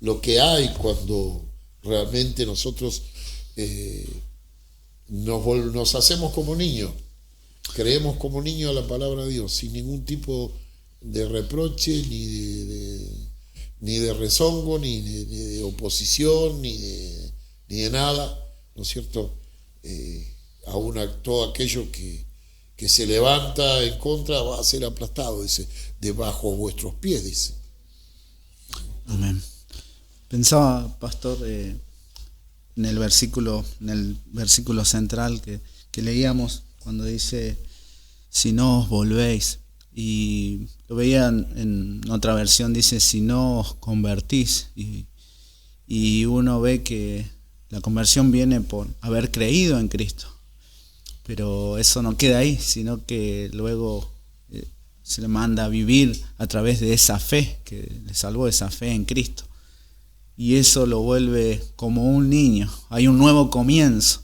lo que hay cuando realmente nosotros nos hacemos como niños, creemos como niños a la palabra de Dios, sin ningún tipo de reproche, ni de rezongo, ni de oposición, ni de nada, ¿no es cierto? Aún todo aquello que se levanta en contra va a ser aplastado, dice, debajo de vuestros pies, dice. Amén. Pensaba, pastor, en el versículo central que leíamos, cuando dice, si no os volvéis, y lo veía en otra versión, dice, si no os convertís, y uno ve que la conversión viene por haber creído en Cristo, pero eso no queda ahí, sino que luego se le manda a vivir a través de esa fe, que le salvó, esa fe en Cristo. Y eso lo vuelve como un niño. Hay un nuevo comienzo.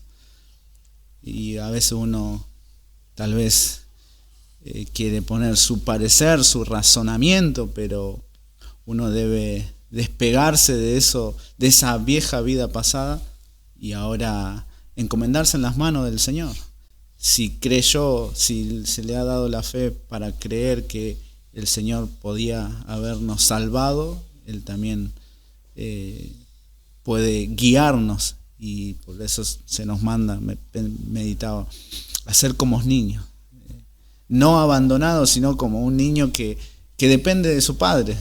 Y a veces uno tal vez quiere poner su parecer, su razonamiento, pero uno debe despegarse de eso, de esa vieja vida pasada, y ahora encomendarse en las manos del Señor. Si creyó, si se le ha dado la fe para creer que el Señor podía habernos salvado, Él también puede guiarnos, y por eso se nos manda, meditaba, a ser como niños, no abandonados, sino como un niño que depende de su padre.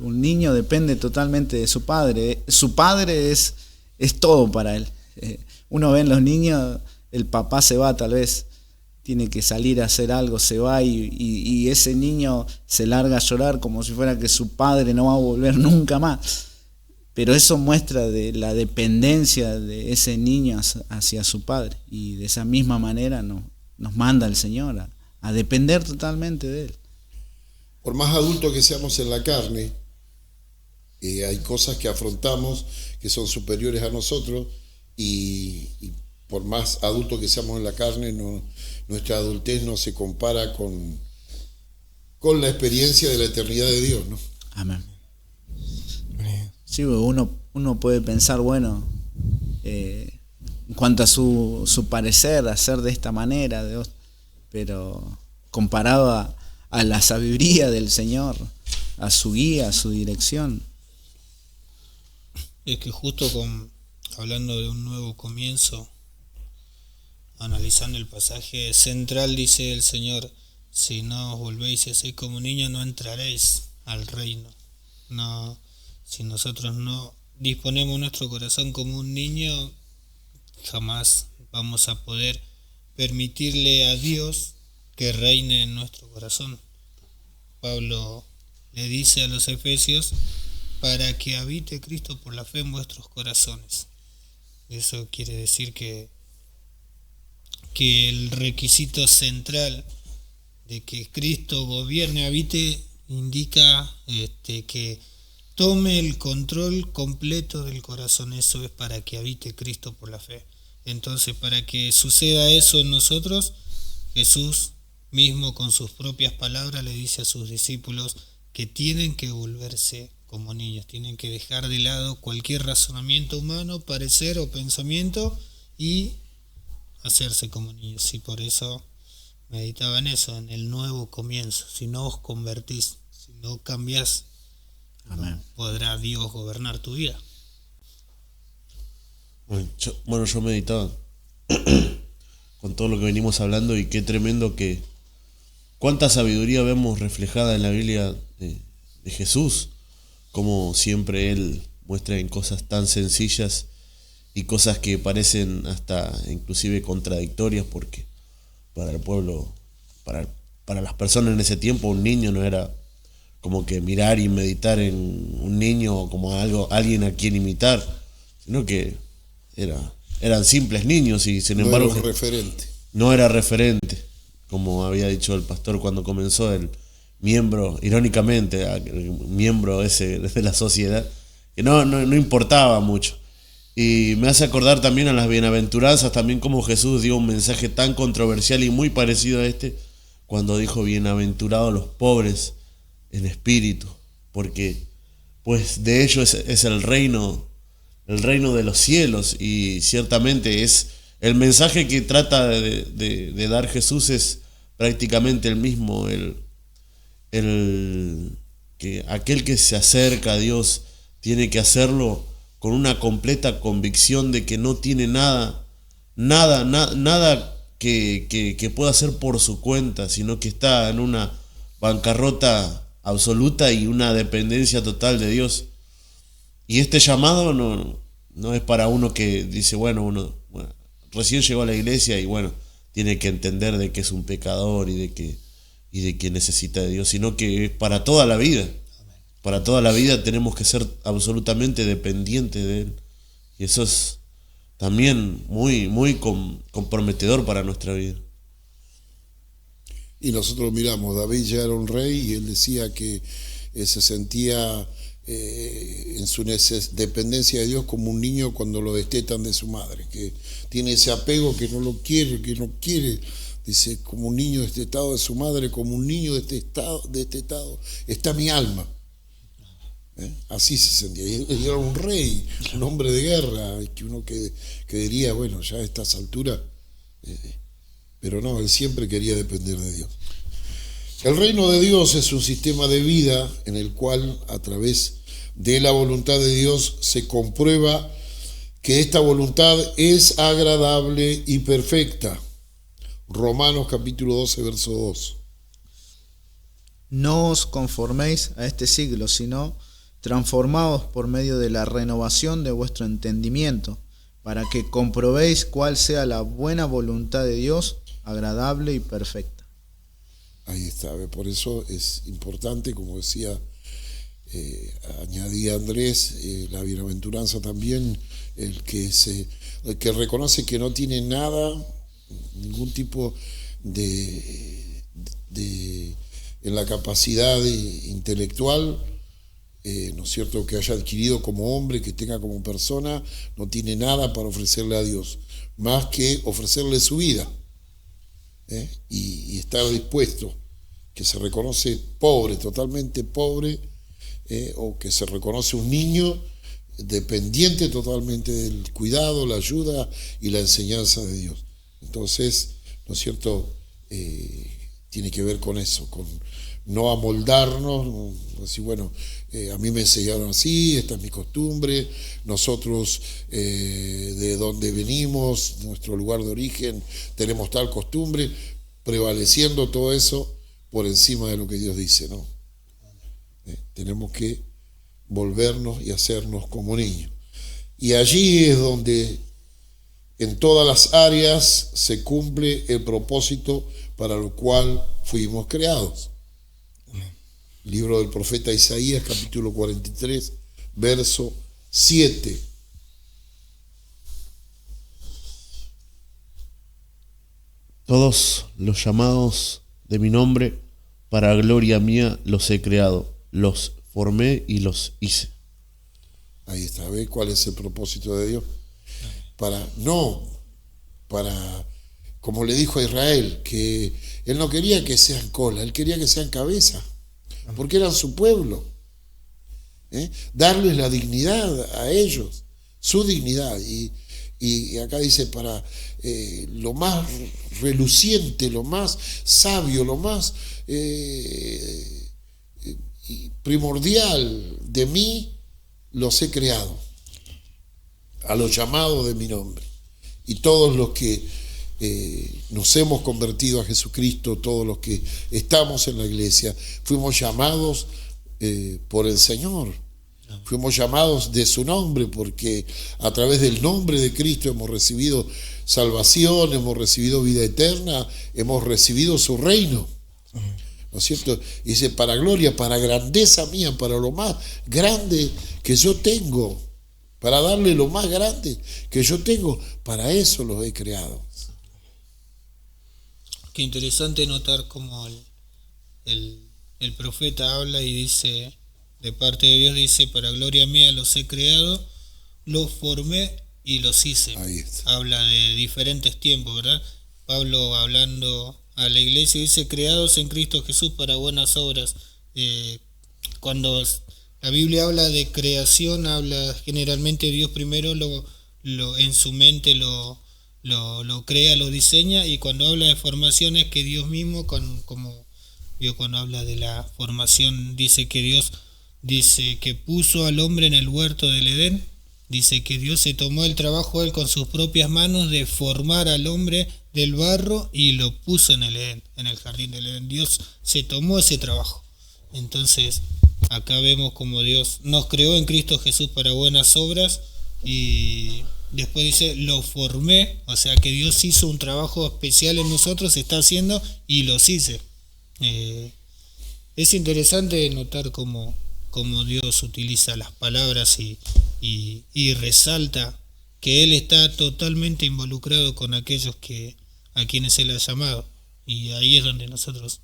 Un niño depende totalmente de su padre. Su padre es todo para él. Uno ve en los niños, el papá se va, tal vez tiene que salir a hacer algo, se va, y ese niño se larga a llorar como si fuera que su padre no va a volver nunca más. Pero eso muestra de la dependencia de ese niño hacia su padre, y de esa misma manera nos manda el Señor a depender totalmente de Él. Por más adultos que seamos en la carne, hay cosas que afrontamos que son superiores a nosotros, y por más adultos que seamos en la carne, nuestra adultez no se compara con la experiencia de la eternidad de Dios, ¿no? Amén. Sí, uno puede pensar, bueno, en cuanto a su parecer, hacer de esta manera, pero comparado a la sabiduría del Señor, a su guía, a su dirección. Es que justo hablando de un nuevo comienzo, analizando el pasaje central, dice el Señor, si no os volvéis a ser como niños, no entraréis al reino. No, si nosotros no disponemos nuestro corazón como un niño, jamás vamos a poder permitirle a Dios que reine en nuestro corazón. Pablo le dice a los efesios, para que habite Cristo por la fe en vuestros corazones. Eso quiere decir que el requisito central de que Cristo gobierne, habite, indica que tome el control completo del corazón. Eso es para que habite Cristo por la fe. Entonces, para que suceda eso en nosotros, Jesús mismo con sus propias palabras le dice a sus discípulos que tienen que volverse como niños, tienen que dejar de lado cualquier razonamiento humano, parecer o pensamiento, y hacerse como niños. Y por eso meditaba en eso, en el nuevo comienzo. Si no os convertís, si no cambiás, Amén, podrá Dios gobernar tu vida. Bueno, yo meditaba con todo lo que venimos hablando, y qué tremendo que cuánta sabiduría vemos reflejada en la Biblia de Jesús, como siempre Él muestra en cosas tan sencillas y cosas que parecen hasta inclusive contradictorias, porque para el pueblo, para las personas en ese tiempo, un niño no era como que mirar y meditar en un niño como alguien a quien imitar, sino que eran simples niños, y sin embargo no era referente, como había dicho el pastor cuando comenzó, el miembro, irónicamente, el miembro ese de la sociedad, que no importaba mucho. Y me hace acordar también a las bienaventuranzas, también como Jesús dio un mensaje tan controversial y muy parecido a este, cuando dijo bienaventurados los pobres en espíritu, porque pues de ellos es el reino de los cielos, y ciertamente es el mensaje que trata de dar Jesús es prácticamente el mismo, el que aquel que se acerca a Dios tiene que hacerlo con una completa convicción de que no tiene nada que pueda hacer por su cuenta, sino que está en una bancarrota absoluta y una dependencia total de Dios. Y este llamado no es para uno que dice, bueno, recién llegó a la iglesia y bueno, tiene que entender de que es un pecador y de que necesita de Dios, sino que es para toda la vida. Para toda la vida tenemos que ser absolutamente dependientes de Él. Y eso es también muy, muy comprometedor para nuestra vida. Y nosotros miramos, David ya era un rey y él decía que se sentía en su dependencia de Dios como un niño cuando lo destetan de su madre, que tiene ese apego que no quiere, dice, como un niño destetado de su madre, como un niño destetado está mi alma. Así se sentía. Y era un rey, un hombre de guerra, que uno que diría, bueno, ya a estas alturas, pero no, él siempre quería depender de Dios. El reino de Dios es un sistema de vida en el cual, a través de la voluntad de Dios, se comprueba que esta voluntad es agradable y perfecta. Romanos capítulo 12, verso 2. No os conforméis a este siglo, sino transformaos por medio de la renovación de vuestro entendimiento, para que comprobéis cuál sea la buena voluntad de Dios, agradable y perfecta. Ahí está, por eso es importante, como decía, añadía Andrés, la bienaventuranza también, el que reconoce que no tiene nada, ningún tipo en la capacidad intelectual, ¿no es cierto?, que haya adquirido como hombre, que tenga como persona, no tiene nada para ofrecerle a Dios, más que ofrecerle su vida, y estar dispuesto, que se reconoce pobre, totalmente pobre, o que se reconoce un niño dependiente totalmente del cuidado, la ayuda y la enseñanza de Dios. Entonces, ¿no es cierto?, tiene que ver con eso, con no amoldarnos, así, bueno, a mí me enseñaron así, esta es mi costumbre, nosotros de donde venimos, nuestro lugar de origen, tenemos tal costumbre, prevaleciendo todo eso por encima de lo que Dios dice, ¿no? Tenemos que volvernos y hacernos como niños. Y allí es donde en todas las áreas se cumple el propósito para lo cual fuimos creados. Libro del profeta Isaías, capítulo 43, verso 7. Todos los llamados de mi nombre, para gloria mía los he creado, los formé y los hice. Ahí está, ¿ve cuál es el propósito de Dios? Para, como le dijo a Israel, que él no quería que sean cola, él quería que sean cabeza, porque eran su pueblo. Darles la dignidad a ellos, su dignidad. Y acá dice, para lo más reluciente, lo más sabio, lo más primordial de mí, los he creado, a los llamados de mi nombre. Y todos los que nos hemos convertido a Jesucristo, todos los que estamos en la iglesia, fuimos llamados por el Señor. Fuimos llamados de su nombre, porque a través del nombre de Cristo hemos recibido salvación, hemos recibido vida eterna, hemos recibido su reino. ¿No es cierto? Y dice, para gloria, para grandeza mía, para lo más grande que yo tengo, para darle lo más grande que yo tengo, para eso los he creado. Qué interesante notar cómo el profeta habla y dice, de parte de Dios dice, para gloria mía los he creado, los formé y los hice. Ahí está. Habla de diferentes tiempos, ¿verdad? Pablo, hablando a la iglesia, dice: creados en Cristo Jesús para buenas obras. Cuando la Biblia habla de creación, habla generalmente Dios primero en su mente lo crea, lo diseña, y cuando habla de formación es que Dios mismo, como cuando habla de la formación, dice que Dios dice que puso al hombre en el huerto del Edén, dice que Dios se tomó el trabajo él con sus propias manos de formar al hombre del barro y lo puso en el Edén, en el jardín del Edén. Dios se tomó ese trabajo. Entonces acá vemos como Dios nos creó en Cristo Jesús para buenas obras, y después dice lo formé, o sea que Dios hizo un trabajo especial en nosotros, está haciendo, y los hice. Es interesante notar cómo Dios utiliza las palabras y resalta que Él está totalmente involucrado con aquellos a quienes Él ha llamado, y ahí es donde nosotros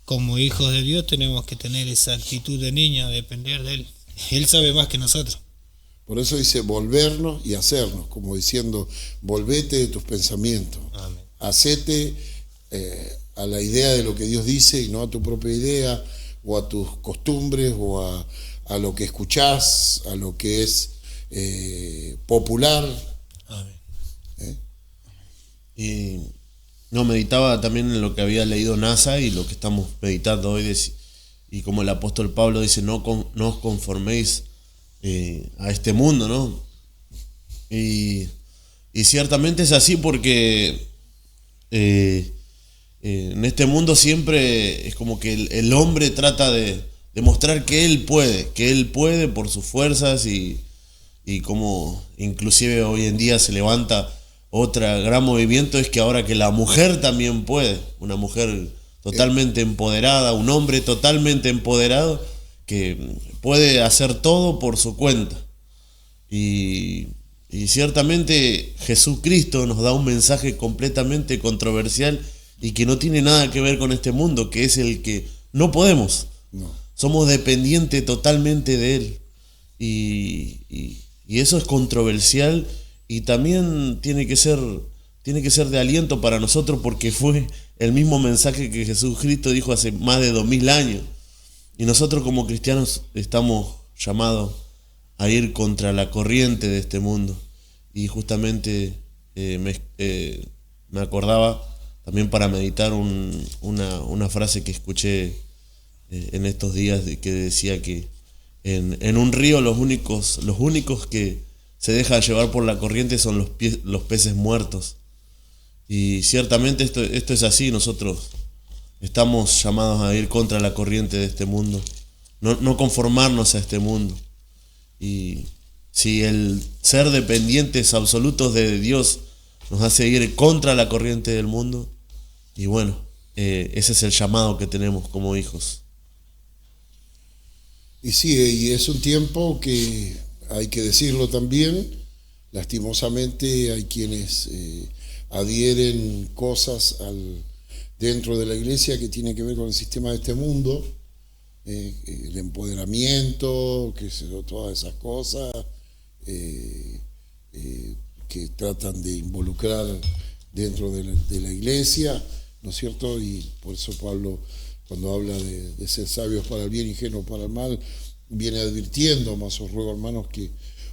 como hijos de Dios tenemos que tener esa actitud de niño, depender de Él. Él sabe más que nosotros. Por eso dice volvernos y hacernos, como diciendo, volvete de tus pensamientos. Amén. Hacete a la idea de lo que Dios dice y no a tu propia idea, o a tus costumbres, o a lo que escuchás, a lo que es popular. Amén. Y no, meditaba también en lo que había leído Nasa y lo que estamos meditando hoy, y como el apóstol Pablo dice, no os conforméis a este mundo, ¿no? Y ciertamente es así, porque en este mundo siempre es como que el hombre trata de demostrar que él puede por sus fuerzas, y como inclusive hoy en día se levanta otro gran movimiento, es que ahora que la mujer también puede, una mujer totalmente empoderada, un hombre totalmente empoderado, que puede hacer todo por su cuenta. Y ciertamente Jesucristo nos da un mensaje completamente controversial y que no tiene nada que ver con este mundo, que es el que no podemos. No. Somos dependientes totalmente de Él. Y eso es controversial, y también tiene que ser de aliento para nosotros, porque fue el mismo mensaje que Jesucristo dijo hace más de 2000 años. Y nosotros como cristianos estamos llamados a ir contra la corriente de este mundo. Y justamente me acordaba también para meditar una frase que escuché en estos días, que decía que en un río los únicos que se dejan llevar por la corriente son los peces muertos. Y ciertamente esto es así. Nosotros estamos llamados a ir contra la corriente de este mundo, no conformarnos a este mundo. Y si el ser dependientes absolutos de Dios nos hace ir contra la corriente del mundo, y bueno, ese es el llamado que tenemos como hijos. Y sí, y es un tiempo que hay que decirlo también, lastimosamente hay quienes adhieren cosas dentro de la iglesia que tienen que ver con el sistema de este mundo, el empoderamiento, todas esas cosas que tratan de involucrar dentro de la iglesia, ¿no es cierto? Y por eso Pablo, cuando habla de ser sabios para el bien y ingenuos para el mal, viene advirtiendo: más os ruego, hermanos, que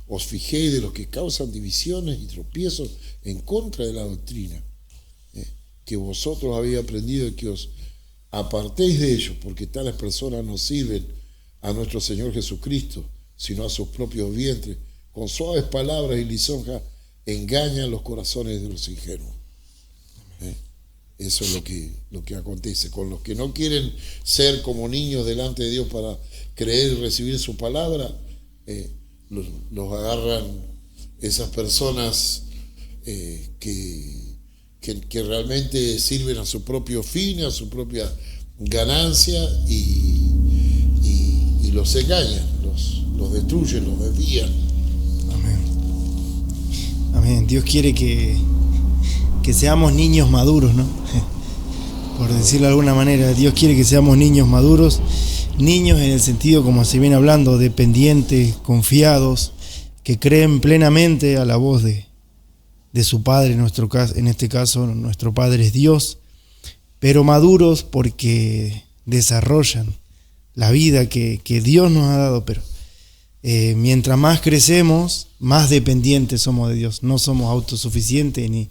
os fijéis de los que causan divisiones y tropiezos en contra de la doctrina, que vosotros habéis aprendido, y que os apartéis de ellos, porque tales personas no sirven a nuestro Señor Jesucristo, sino a sus propios vientres. Con suaves palabras y lisonjas engañan los corazones de los ingenuos. Eso es lo que acontece con los que no quieren ser como niños delante de Dios para creer y recibir su palabra. Los agarran esas personas que realmente sirven a su propio fin, a su propia ganancia, y los engañan, los destruyen, los desvían. Amén. Amén. Dios quiere que seamos niños maduros, ¿no? Por decirlo de alguna manera, Dios quiere que seamos niños maduros, niños en el sentido, como se viene hablando, dependientes, confiados, que creen plenamente a la voz de su Padre, en este caso nuestro Padre es Dios, pero maduros porque desarrollan la vida que Dios nos ha dado, pero mientras más crecemos, más dependientes somos de Dios. No somos autosuficientes ni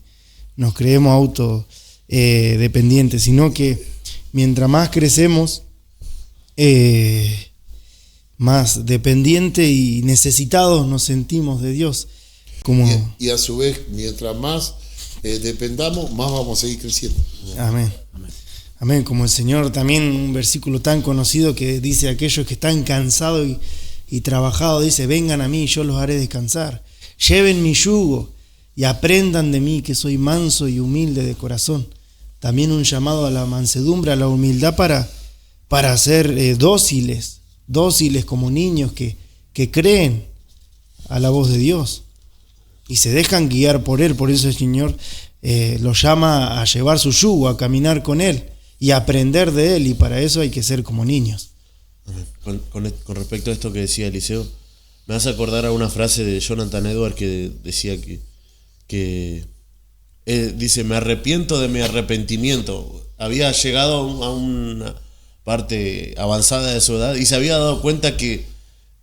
nos creemos autodependientes, sino que mientras más crecemos, más dependientes y necesitados nos sentimos de Dios. Y a su vez, mientras más dependamos, más vamos a seguir creciendo. Amén. Amén. Como el Señor, también un versículo tan conocido que dice: aquellos que están cansados y trabajados, dice: vengan a mí y yo los haré descansar. Lleven mi yugo y aprendan de mí, que soy manso y humilde de corazón. También un llamado a la mansedumbre, a la humildad para ser dóciles como niños que creen a la voz de Dios y se dejan guiar por Él. Por eso el Señor los llama a llevar su yugo, a caminar con Él y aprender de Él, y para eso hay que ser como niños. Con respecto a esto que decía Eliseo, me hace acordar a una frase de Jonathan Edwards que decía que dice: me arrepiento de mi arrepentimiento. Había llegado a una parte avanzada de su edad y se había dado cuenta que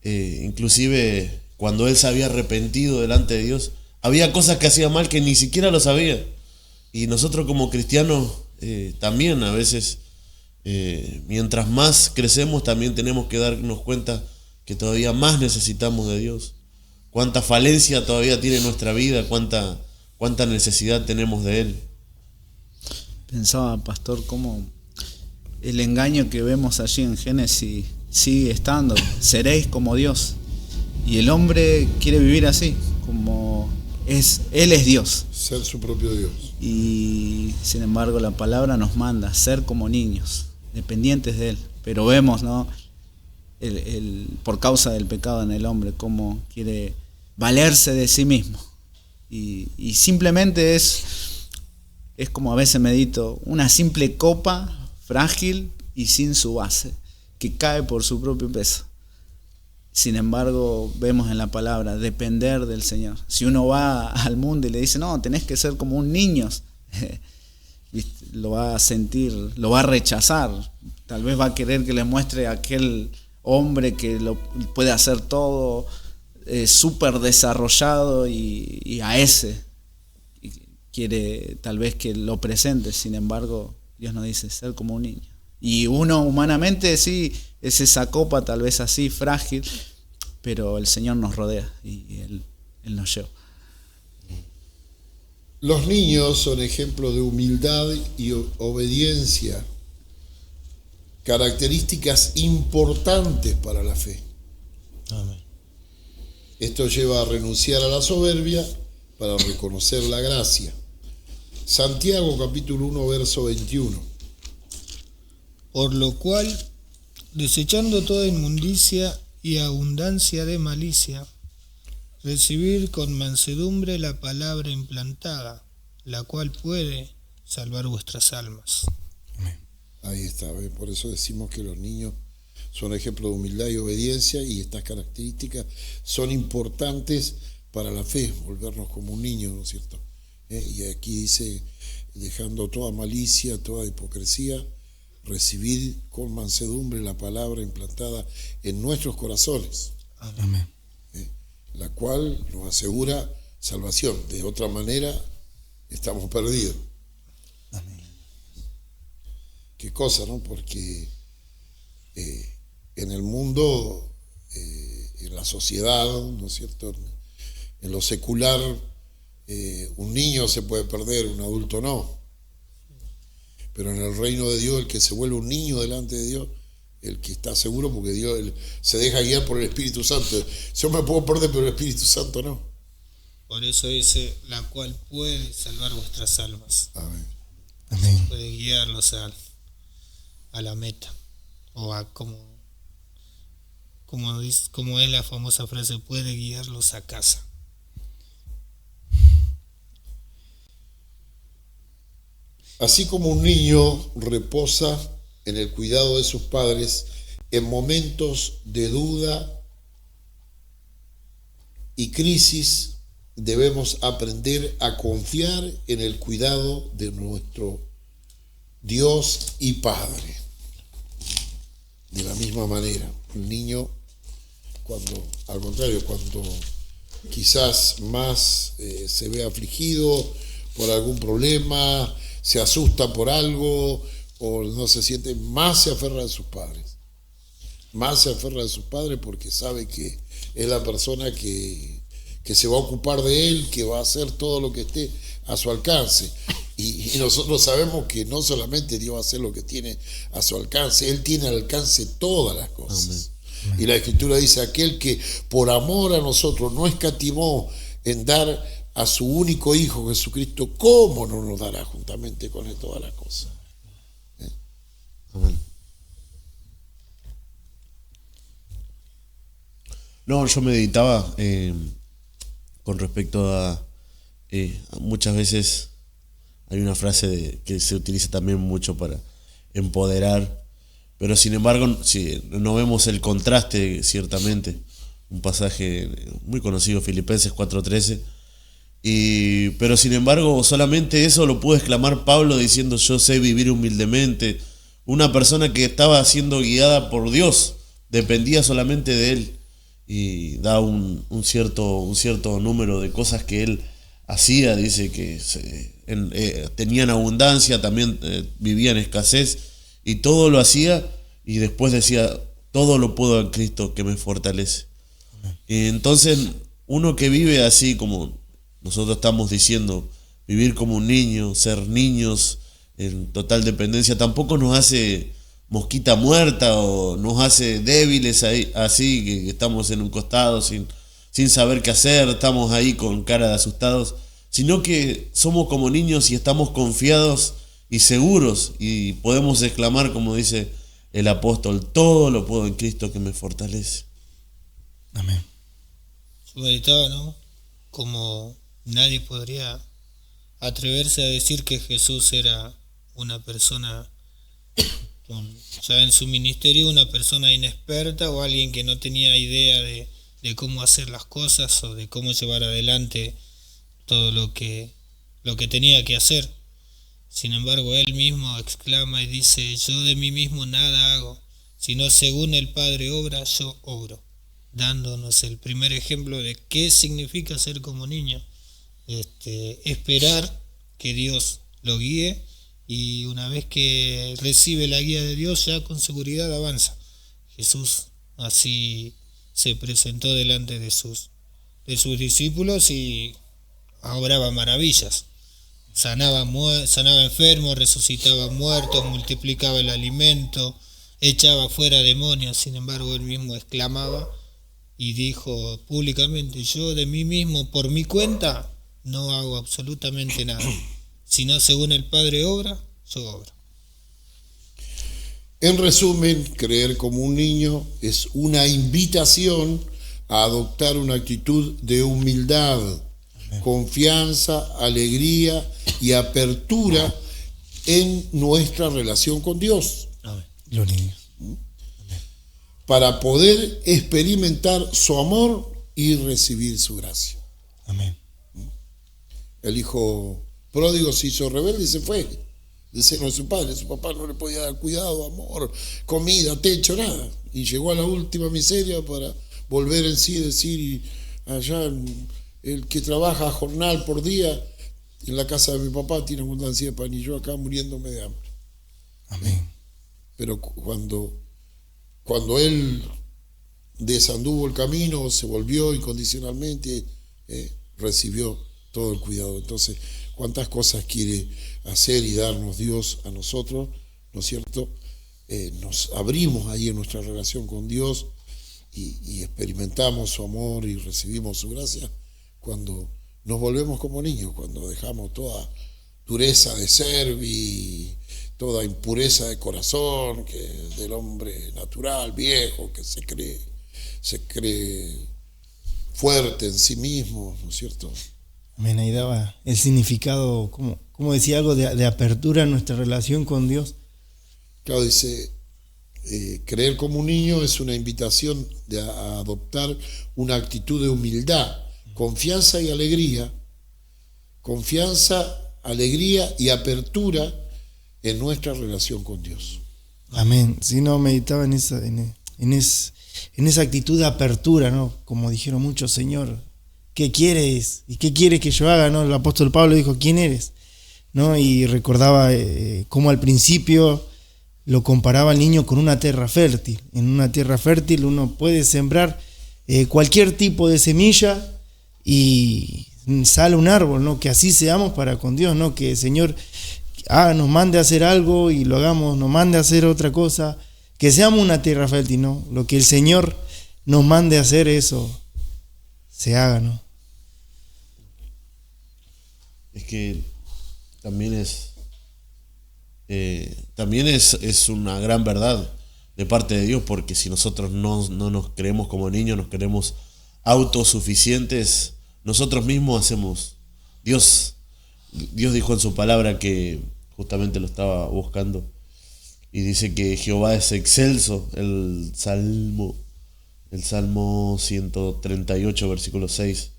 inclusive cuando él se había arrepentido delante de Dios, había cosas que hacía mal que ni siquiera lo sabía. Y nosotros como cristianos también a veces, mientras más crecemos, también tenemos que darnos cuenta que todavía más necesitamos de Dios. Cuánta falencia todavía tiene nuestra vida, cuánta necesidad tenemos de Él. Pensaba, pastor, cómo el engaño que vemos allí en Génesis sigue estando: seréis como Dios. Y el hombre quiere vivir así, como Él es Dios. Ser su propio Dios. Y sin embargo la palabra nos manda ser como niños, dependientes de Él. Pero vemos, ¿no?, por causa del pecado en el hombre, cómo quiere valerse de sí mismo. Y simplemente es como a veces medito, una simple copa frágil y sin su base, que cae por su propio peso. Sin embargo, vemos en la palabra depender del Señor. Si uno va al mundo y le dice: no, tenés que ser como un niño, lo va a sentir, lo va a rechazar. Tal vez va a querer que le muestre a aquel hombre que lo puede hacer todo, súper desarrollado, y a ese quiere tal vez que lo presente. Sin embargo, Dios nos dice ser como un niño. Y uno humanamente sí es esa copa tal vez así frágil, pero el Señor nos rodea y Él nos lleva. Los niños son ejemplo de humildad y obediencia, características importantes para la fe. Amén. Esto lleva a renunciar a la soberbia para reconocer la gracia. Santiago capítulo 1 verso 21. Por lo cual, desechando toda inmundicia y abundancia de malicia, recibir con mansedumbre la palabra implantada, la cual puede salvar vuestras almas. Ahí está, ¿ves? Por eso decimos que los niños son ejemplo de humildad y obediencia, y estas características son importantes para la fe, volvernos como un niño, ¿no es cierto? Y aquí dice: dejando toda malicia, toda hipocresía, recibir con mansedumbre la palabra implantada en nuestros corazones. Amén. La cual nos asegura salvación. De otra manera, estamos perdidos. Amén. Qué cosa, ¿no? Porque en el mundo, en la sociedad, ¿no es cierto?, en lo secular, un niño se puede perder, un adulto no. Pero en el reino de Dios, el que se vuelve un niño delante de Dios, el que está seguro, porque Dios se deja guiar por el Espíritu Santo. Yo me puedo perder, pero el Espíritu Santo no. Por eso dice: la cual puede salvar vuestras almas. Amén. Amén. Puede guiarlos a la meta, o a como es la famosa frase, puede guiarlos a casa. Así como un niño reposa en el cuidado de sus padres en momentos de duda y crisis, debemos aprender a confiar en el cuidado de nuestro Dios y Padre. De la misma manera, el niño, al contrario, cuando quizás más se ve afligido por algún problema, se asusta por algo o no se siente, más se aferra a sus padres. Más se aferra a sus padres porque sabe que es la persona que se va a ocupar de él, que va a hacer todo lo que esté a su alcance. Y nosotros sabemos que no solamente Dios va a hacer lo que tiene a su alcance, Él tiene al alcance todas las cosas. Amén. Y la Escritura dice, aquel que por amor a nosotros no escatimó en dar a su único Hijo Jesucristo, ¿cómo no nos dará juntamente con Él todas las cosas? Amén. No, yo meditaba con respecto a muchas veces hay una frase que se utiliza también mucho para empoderar, pero sin embargo no vemos el contraste, ciertamente. Un pasaje muy conocido, Filipenses 4:13, pero sin embargo solamente eso lo pudo exclamar Pablo diciendo: yo sé vivir humildemente. Una persona que estaba siendo guiada por Dios, dependía solamente de Él, y da un cierto número de cosas que Él hacía. Dice que tenían abundancia, también vivían escasez, y todo lo hacía, y después decía: todo lo puedo en Cristo que me fortalece. Y entonces uno que vive así como nosotros estamos diciendo, vivir como un niño, ser niños en total dependencia, tampoco nos hace mosquita muerta o nos hace débiles así, que estamos en un costado sin saber qué hacer, estamos ahí con cara de asustados, sino que somos como niños y estamos confiados y seguros, y podemos exclamar, como dice el apóstol: todo lo puedo en Cristo que me fortalece. Amén. Yo meditaba, ¿no? Como nadie podría atreverse a decir que Jesús era una persona ya en su ministerio, una persona inexperta o alguien que no tenía idea de cómo hacer las cosas o de cómo llevar adelante todo lo que tenía que hacer. Sin embargo, él mismo exclama y dice: yo de mí mismo nada hago, sino según el Padre obra, yo obro, dándonos el primer ejemplo de qué significa ser como niño. Esperar que Dios lo guíe, y una vez que recibe la guía de Dios, ya con seguridad avanza. Jesús así se presentó delante de sus discípulos y obraba maravillas. Sanaba enfermos, resucitaba muertos, multiplicaba el alimento, echaba fuera demonios. Sin embargo, él mismo exclamaba y dijo públicamente: yo de mí mismo, por mi cuenta, no hago absolutamente nada, sino según el Padre obra, yo obro. En resumen, creer como un niño es una invitación a adoptar una actitud de humildad, confianza, alegría y apertura en nuestra relación con Dios. Gloria a Dios. Para poder experimentar su amor y recibir su gracia. Amén. El hijo pródigo se hizo rebelde y se fue del seno de su padre. Su papá no le podía dar cuidado, amor, comida, techo, nada. Y llegó a la última miseria para volver en sí, decir: allá el que trabaja jornal por día en la casa de mi papá tiene abundancia de pan, y yo acá muriéndome de hambre. Amén. Pero cuando él desanduvo el camino, se volvió incondicionalmente, recibió todo el cuidado. Entonces, cuántas cosas quiere hacer y darnos Dios a nosotros, ¿no es cierto? Nos abrimos ahí en nuestra relación con Dios y experimentamos su amor y recibimos su gracia cuando nos volvemos como niños, cuando dejamos toda dureza de ser y toda impureza de corazón, que es del hombre natural, viejo, que se cree fuerte en sí mismo, ¿no es cierto? Amén. Ahí daba el significado, como decía, algo de apertura en nuestra relación con Dios. Claro, dice, creer como un niño es una invitación a adoptar una actitud de humildad, confianza y alegría, confianza, alegría y apertura en nuestra relación con Dios. Amén. Si no, meditaba en esa actitud de apertura, ¿no? Como dijeron muchos, Señor, ¿qué quieres? ¿Y qué quieres que yo haga? ¿No? El apóstol Pablo dijo, ¿quién eres? ¿No? Y recordaba cómo al principio lo comparaba al niño con una tierra fértil. En una tierra fértil uno puede sembrar cualquier tipo de semilla y sale un árbol, ¿no? Que así seamos para con Dios, ¿no? Que el Señor nos mande a hacer algo y lo hagamos, nos mande a hacer otra cosa, que seamos una tierra fértil, ¿no? Lo que el Señor nos mande a hacer, eso se haga, ¿no? Es que también es una gran verdad de parte de Dios, porque si nosotros no nos creemos como niños, nos creemos autosuficientes, nosotros mismos hacemos. Dios dijo en su palabra, que justamente lo estaba buscando, y dice que Jehová es excelso. El Salmo 138, versículo 6,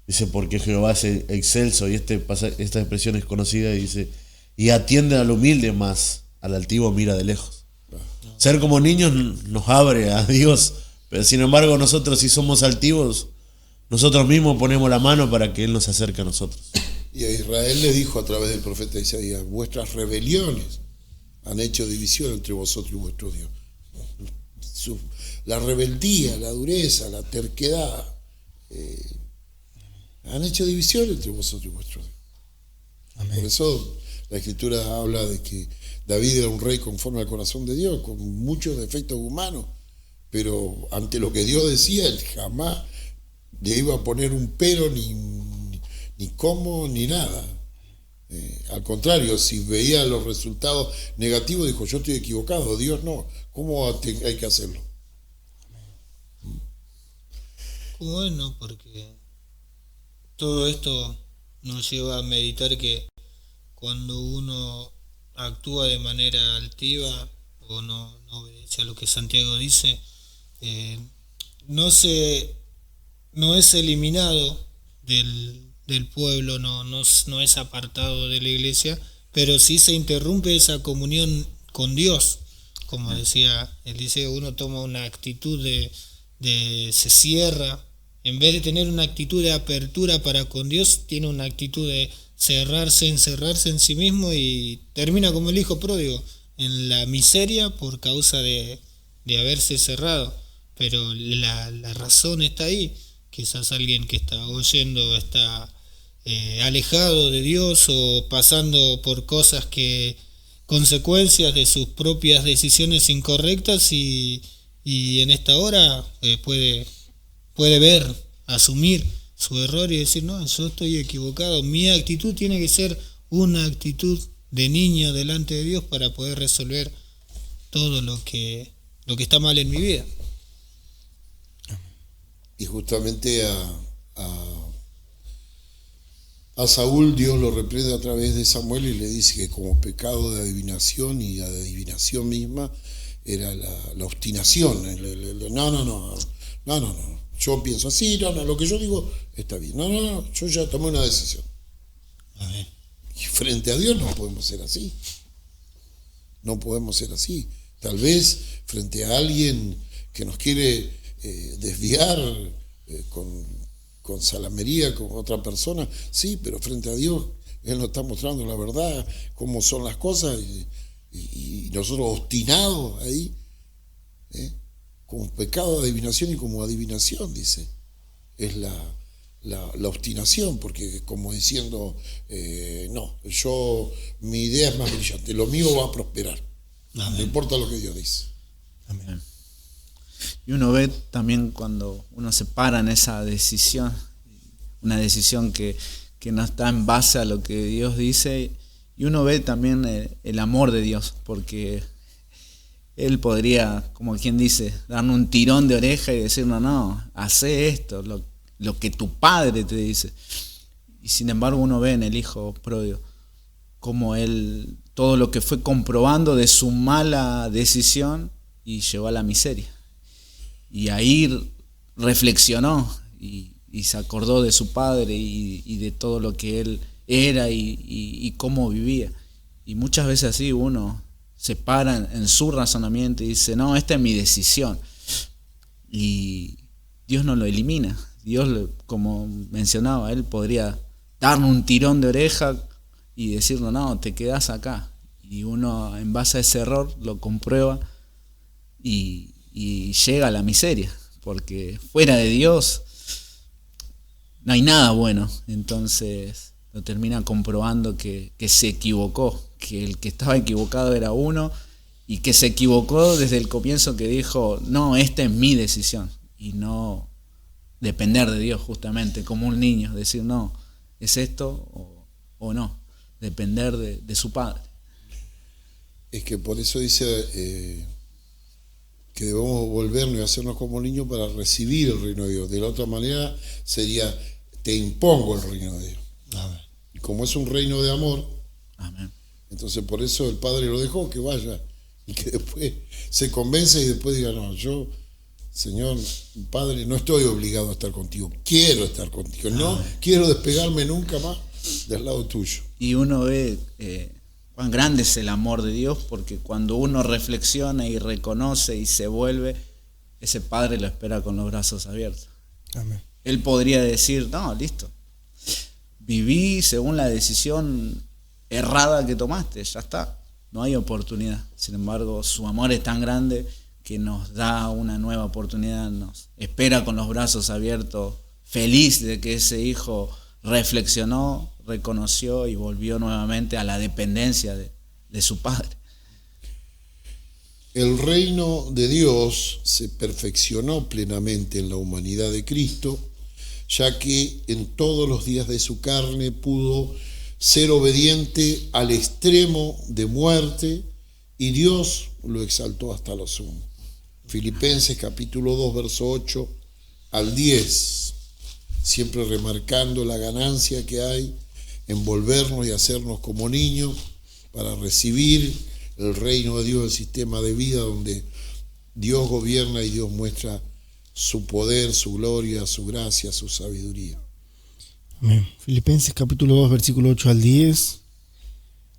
dice, porque Jehová es excelso, y esta expresión es conocida, y dice, y atiende al humilde, más al altivo mira de lejos. Ser como niños nos abre a Dios, pero sin embargo nosotros, si somos altivos, nosotros mismos ponemos la mano para que Él nos acerque a nosotros. Y a Israel le dijo a través del profeta Isaías, vuestras rebeliones han hecho división entre vosotros y vuestro Dios. La rebeldía, la dureza, la terquedad, han hecho división entre vosotros y vuestro Dios. Amén. Por eso la Escritura habla de que David era un rey conforme al corazón de Dios, con muchos defectos humanos, pero ante lo que Dios decía, él jamás le iba a poner un pero, ni cómo, ni nada. Al contrario, si veía los resultados negativos, dijo, yo estoy equivocado, Dios no, ¿cómo hay que hacerlo? Bueno, porque todo esto nos lleva a meditar que cuando uno actúa de manera altiva o no obedece a lo que Santiago dice, no es eliminado del pueblo, no es apartado de la iglesia, pero sí se interrumpe esa comunión con Dios. Como decía, él dice, uno toma una actitud se cierra, en vez de tener una actitud de apertura para con Dios, tiene una actitud de encerrarse en sí mismo, y termina como el hijo pródigo, en la miseria por causa de haberse cerrado. Pero la razón está ahí. Quizás alguien que está oyendo está alejado de Dios o pasando por consecuencias de sus propias decisiones incorrectas, y en esta hora puede asumir su error y decir, no, yo estoy equivocado, mi actitud tiene que ser una actitud de niño delante de Dios para poder resolver todo lo que está mal en mi vida. Y justamente a Saúl Dios lo reprende a través de Samuel y le dice que como pecado de adivinación, y la adivinación misma era la obstinación. No, yo pienso así, lo que yo digo está bien. No, yo ya tomé una decisión. Amén. Y frente a Dios no podemos ser así. No podemos ser así. Tal vez frente a alguien que nos quiere desviar con salamería, con otra persona, sí, pero frente a Dios Él nos está mostrando la verdad, cómo son las cosas, y nosotros obstinados ahí, como pecado de adivinación, y como adivinación, dice, es la obstinación, porque como diciendo, mi idea es más brillante, lo mío va a prosperar. Amén. No importa lo que Dios dice. Amén. Y uno ve también cuando uno se para en esa decisión, una decisión que no está en base a lo que Dios dice, y uno ve también el amor de Dios, porque Él podría, como quien dice, darnos un tirón de oreja y decirnos, no, hacé esto, lo que tu padre te dice. Y sin embargo uno ve en el hijo pródigo como él, todo lo que fue comprobando de su mala decisión, y llevó a la miseria. Y ahí reflexionó y y se acordó de su padre y de todo lo que él era y cómo vivía. Y muchas veces así uno se para en su razonamiento y dice, no, esta es mi decisión. Y Dios no lo elimina. Dios, como mencionaba, Él podría darnos un tirón de oreja y decirnos, no, te quedás acá. Y uno en base a ese error lo comprueba y llega a la miseria, porque fuera de Dios no hay nada bueno. Entonces lo termina comprobando que se equivocó, que el que estaba equivocado era uno y que se equivocó desde el comienzo, que dijo, no, esta es mi decisión y no depender de Dios, justamente como un niño, decir, no, es esto o no, depender de su padre. Es que por eso dice que debemos volvernos y hacernos como niños para recibir el reino de Dios. De la otra manera sería, te impongo el reino de Dios. Amén. Y como es un reino de amor, Amén. entonces por eso el Padre lo dejó, que vaya y que después se convence y después diga, no, yo, Señor, Padre, no estoy obligado a estar contigo, quiero estar contigo, no quiero despegarme nunca más del lado tuyo. Y uno ve cuán grande es el amor de Dios, porque cuando uno reflexiona y reconoce y se vuelve, ese Padre lo espera con los brazos abiertos. Amén. Él podría decir, no, listo, viví según la decisión errada que tomaste, ya está, no hay oportunidad. Sin embargo, su amor es tan grande que nos da una nueva oportunidad, nos espera con los brazos abiertos, feliz de que ese hijo reflexionó, reconoció y volvió nuevamente a la dependencia de su padre. El reino de Dios se perfeccionó plenamente en la humanidad de Cristo, ya que en todos los días de su carne pudo ser obediente al extremo de muerte y Dios lo exaltó hasta lo sumo. Filipenses capítulo 2, verso 8 al 10, siempre remarcando la ganancia que hay en volvernos y hacernos como niños para recibir el reino de Dios, el sistema de vida donde Dios gobierna y Dios muestra su poder, su gloria, su gracia, su sabiduría. Amén. Filipenses capítulo 2, versículo 8 al 10,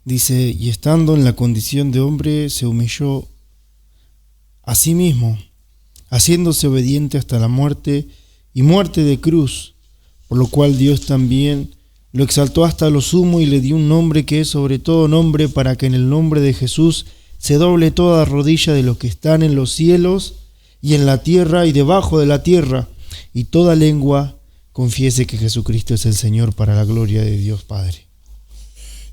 dice, y estando en la condición de hombre, se humilló a sí mismo, haciéndose obediente hasta la muerte y muerte de cruz, por lo cual Dios también lo exaltó hasta lo sumo y le dio un nombre que es sobre todo nombre, para que en el nombre de Jesús se doble toda rodilla de los que están en los cielos y en la tierra y debajo de la tierra, y toda lengua confiese que Jesucristo es el Señor, para la gloria de Dios Padre.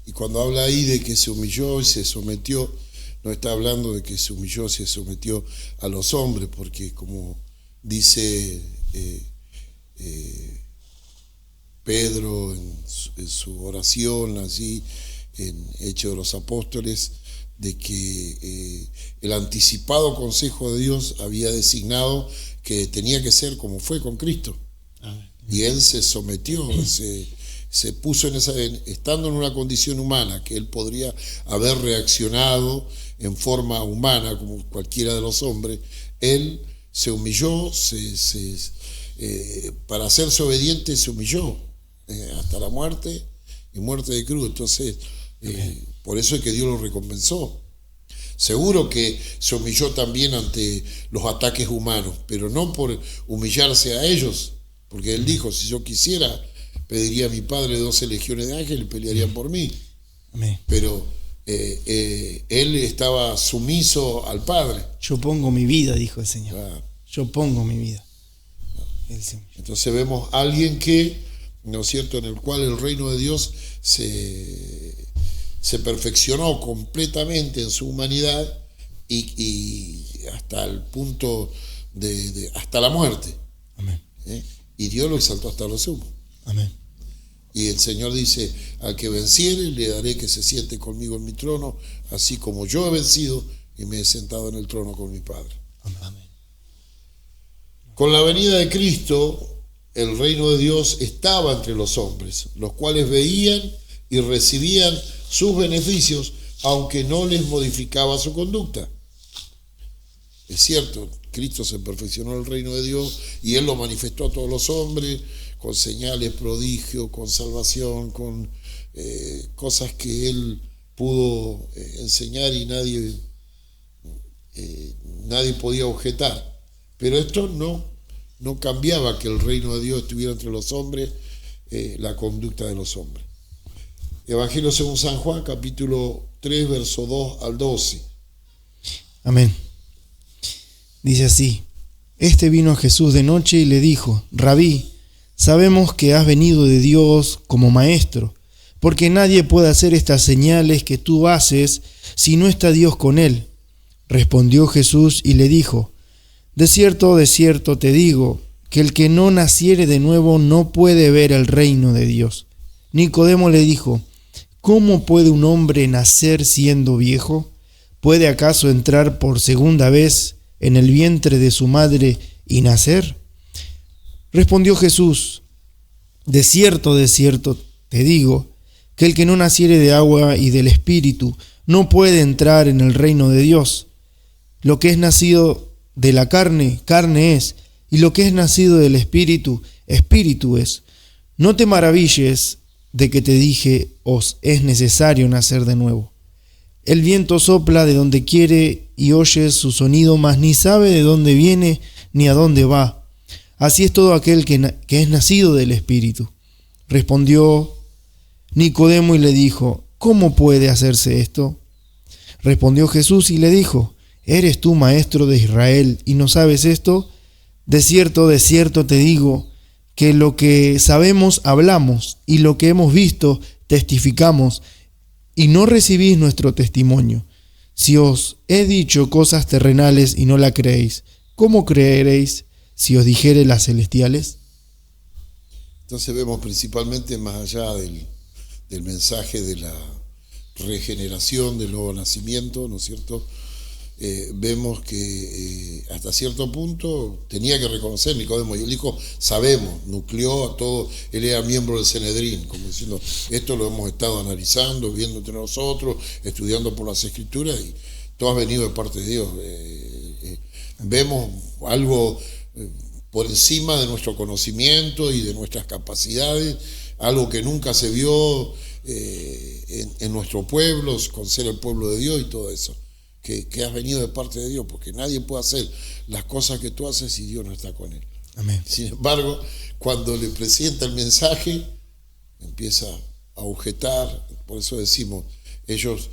Y cuando habla ahí de que se humilló y se sometió, no está hablando de que se humilló y se sometió a los hombres, porque como dice Pedro en su oración allí en Hechos de los Apóstoles, de que el anticipado consejo de Dios había designado que tenía que ser como fue con Cristo. Y él se sometió, se puso estando en una condición humana, que él podría haber reaccionado en forma humana como cualquiera de los hombres. Él se humilló, para hacerse obediente se humilló hasta la muerte y muerte de cruz. Entonces, por eso es que Dios lo recompensó. Seguro que se humilló también ante los ataques humanos, pero no por humillarse a ellos, porque él dijo, si yo quisiera, pediría a mi Padre 12 legiones de ángeles y pelearían por mí. Amén. Pero él estaba sumiso al Padre. Yo pongo mi vida, dijo el Señor. Claro. Yo pongo mi vida. Entonces vemos a alguien que, ¿no es cierto?, en el cual el reino de Dios se perfeccionó completamente en su humanidad y hasta el punto hasta la muerte. Amén. Y Dios lo exaltó hasta lo sumo. Amén. Y el Señor dice, al que venciere le daré que se siente conmigo en mi trono, así como yo he vencido y me he sentado en el trono con mi Padre. Amén. Con la venida de Cristo, el reino de Dios estaba entre los hombres, los cuales veían y recibían sus beneficios, aunque no les modificaba su conducta. Es cierto, Cristo se perfeccionó el reino de Dios y Él lo manifestó a todos los hombres con señales, prodigios, con salvación, con cosas que él pudo enseñar y nadie podía objetar. Pero esto no cambiaba que el reino de Dios estuviera entre los hombres, la conducta de los hombres. Evangelio según San Juan, capítulo 3, verso 2 al 12. Amén. Dice así: Este vino a Jesús de noche y le dijo: Rabí, sabemos que has venido de Dios como maestro, porque nadie puede hacer estas señales que tú haces si no está Dios con él. Respondió Jesús y le dijo: de cierto te digo, que el que no naciere de nuevo no puede ver el reino de Dios. Nicodemo le dijo: ¿cómo puede un hombre nacer siendo viejo? ¿Puede acaso entrar por segunda vez en el vientre de su madre y nacer? Respondió Jesús: de cierto te digo, que el que no naciere de agua y del Espíritu no puede entrar en el reino de Dios. Lo que es nacido de la carne, carne es, y lo que es nacido del Espíritu, Espíritu es. No te maravilles de que te dije, os es necesario nacer de nuevo. El viento sopla de donde quiere y oyes su sonido, mas ni sabe de dónde viene ni a dónde va. Así es todo aquel que es nacido del Espíritu. Respondió Nicodemo y le dijo: ¿cómo puede hacerse esto? Respondió Jesús y le dijo: ¿eres tú maestro de Israel y no sabes esto? De cierto te digo, que lo que sabemos hablamos y lo que hemos visto testificamos, y no recibís nuestro testimonio. Si os he dicho cosas terrenales y no la creéis, ¿cómo creeréis si os dijere las celestiales? Entonces vemos principalmente, más allá del mensaje de la regeneración, del nuevo nacimiento, ¿no es cierto? Vemos que hasta cierto punto tenía que reconocer Nicodemo, y él dijo: sabemos, nucleó a todo, él era miembro del Sanedrín, como diciendo: esto lo hemos estado analizando, viendo entre nosotros, estudiando por las Escrituras, y todo ha venido de parte de Dios. Vemos algo por encima de nuestro conocimiento y de nuestras capacidades, algo que nunca se vio en nuestro pueblo, con ser el pueblo de Dios y todo eso. Que has venido de parte de Dios, porque nadie puede hacer las cosas que tú haces si Dios no está con él. Amén. Sin embargo, cuando le presenta el mensaje, empieza a objetar. Por eso decimos, ellos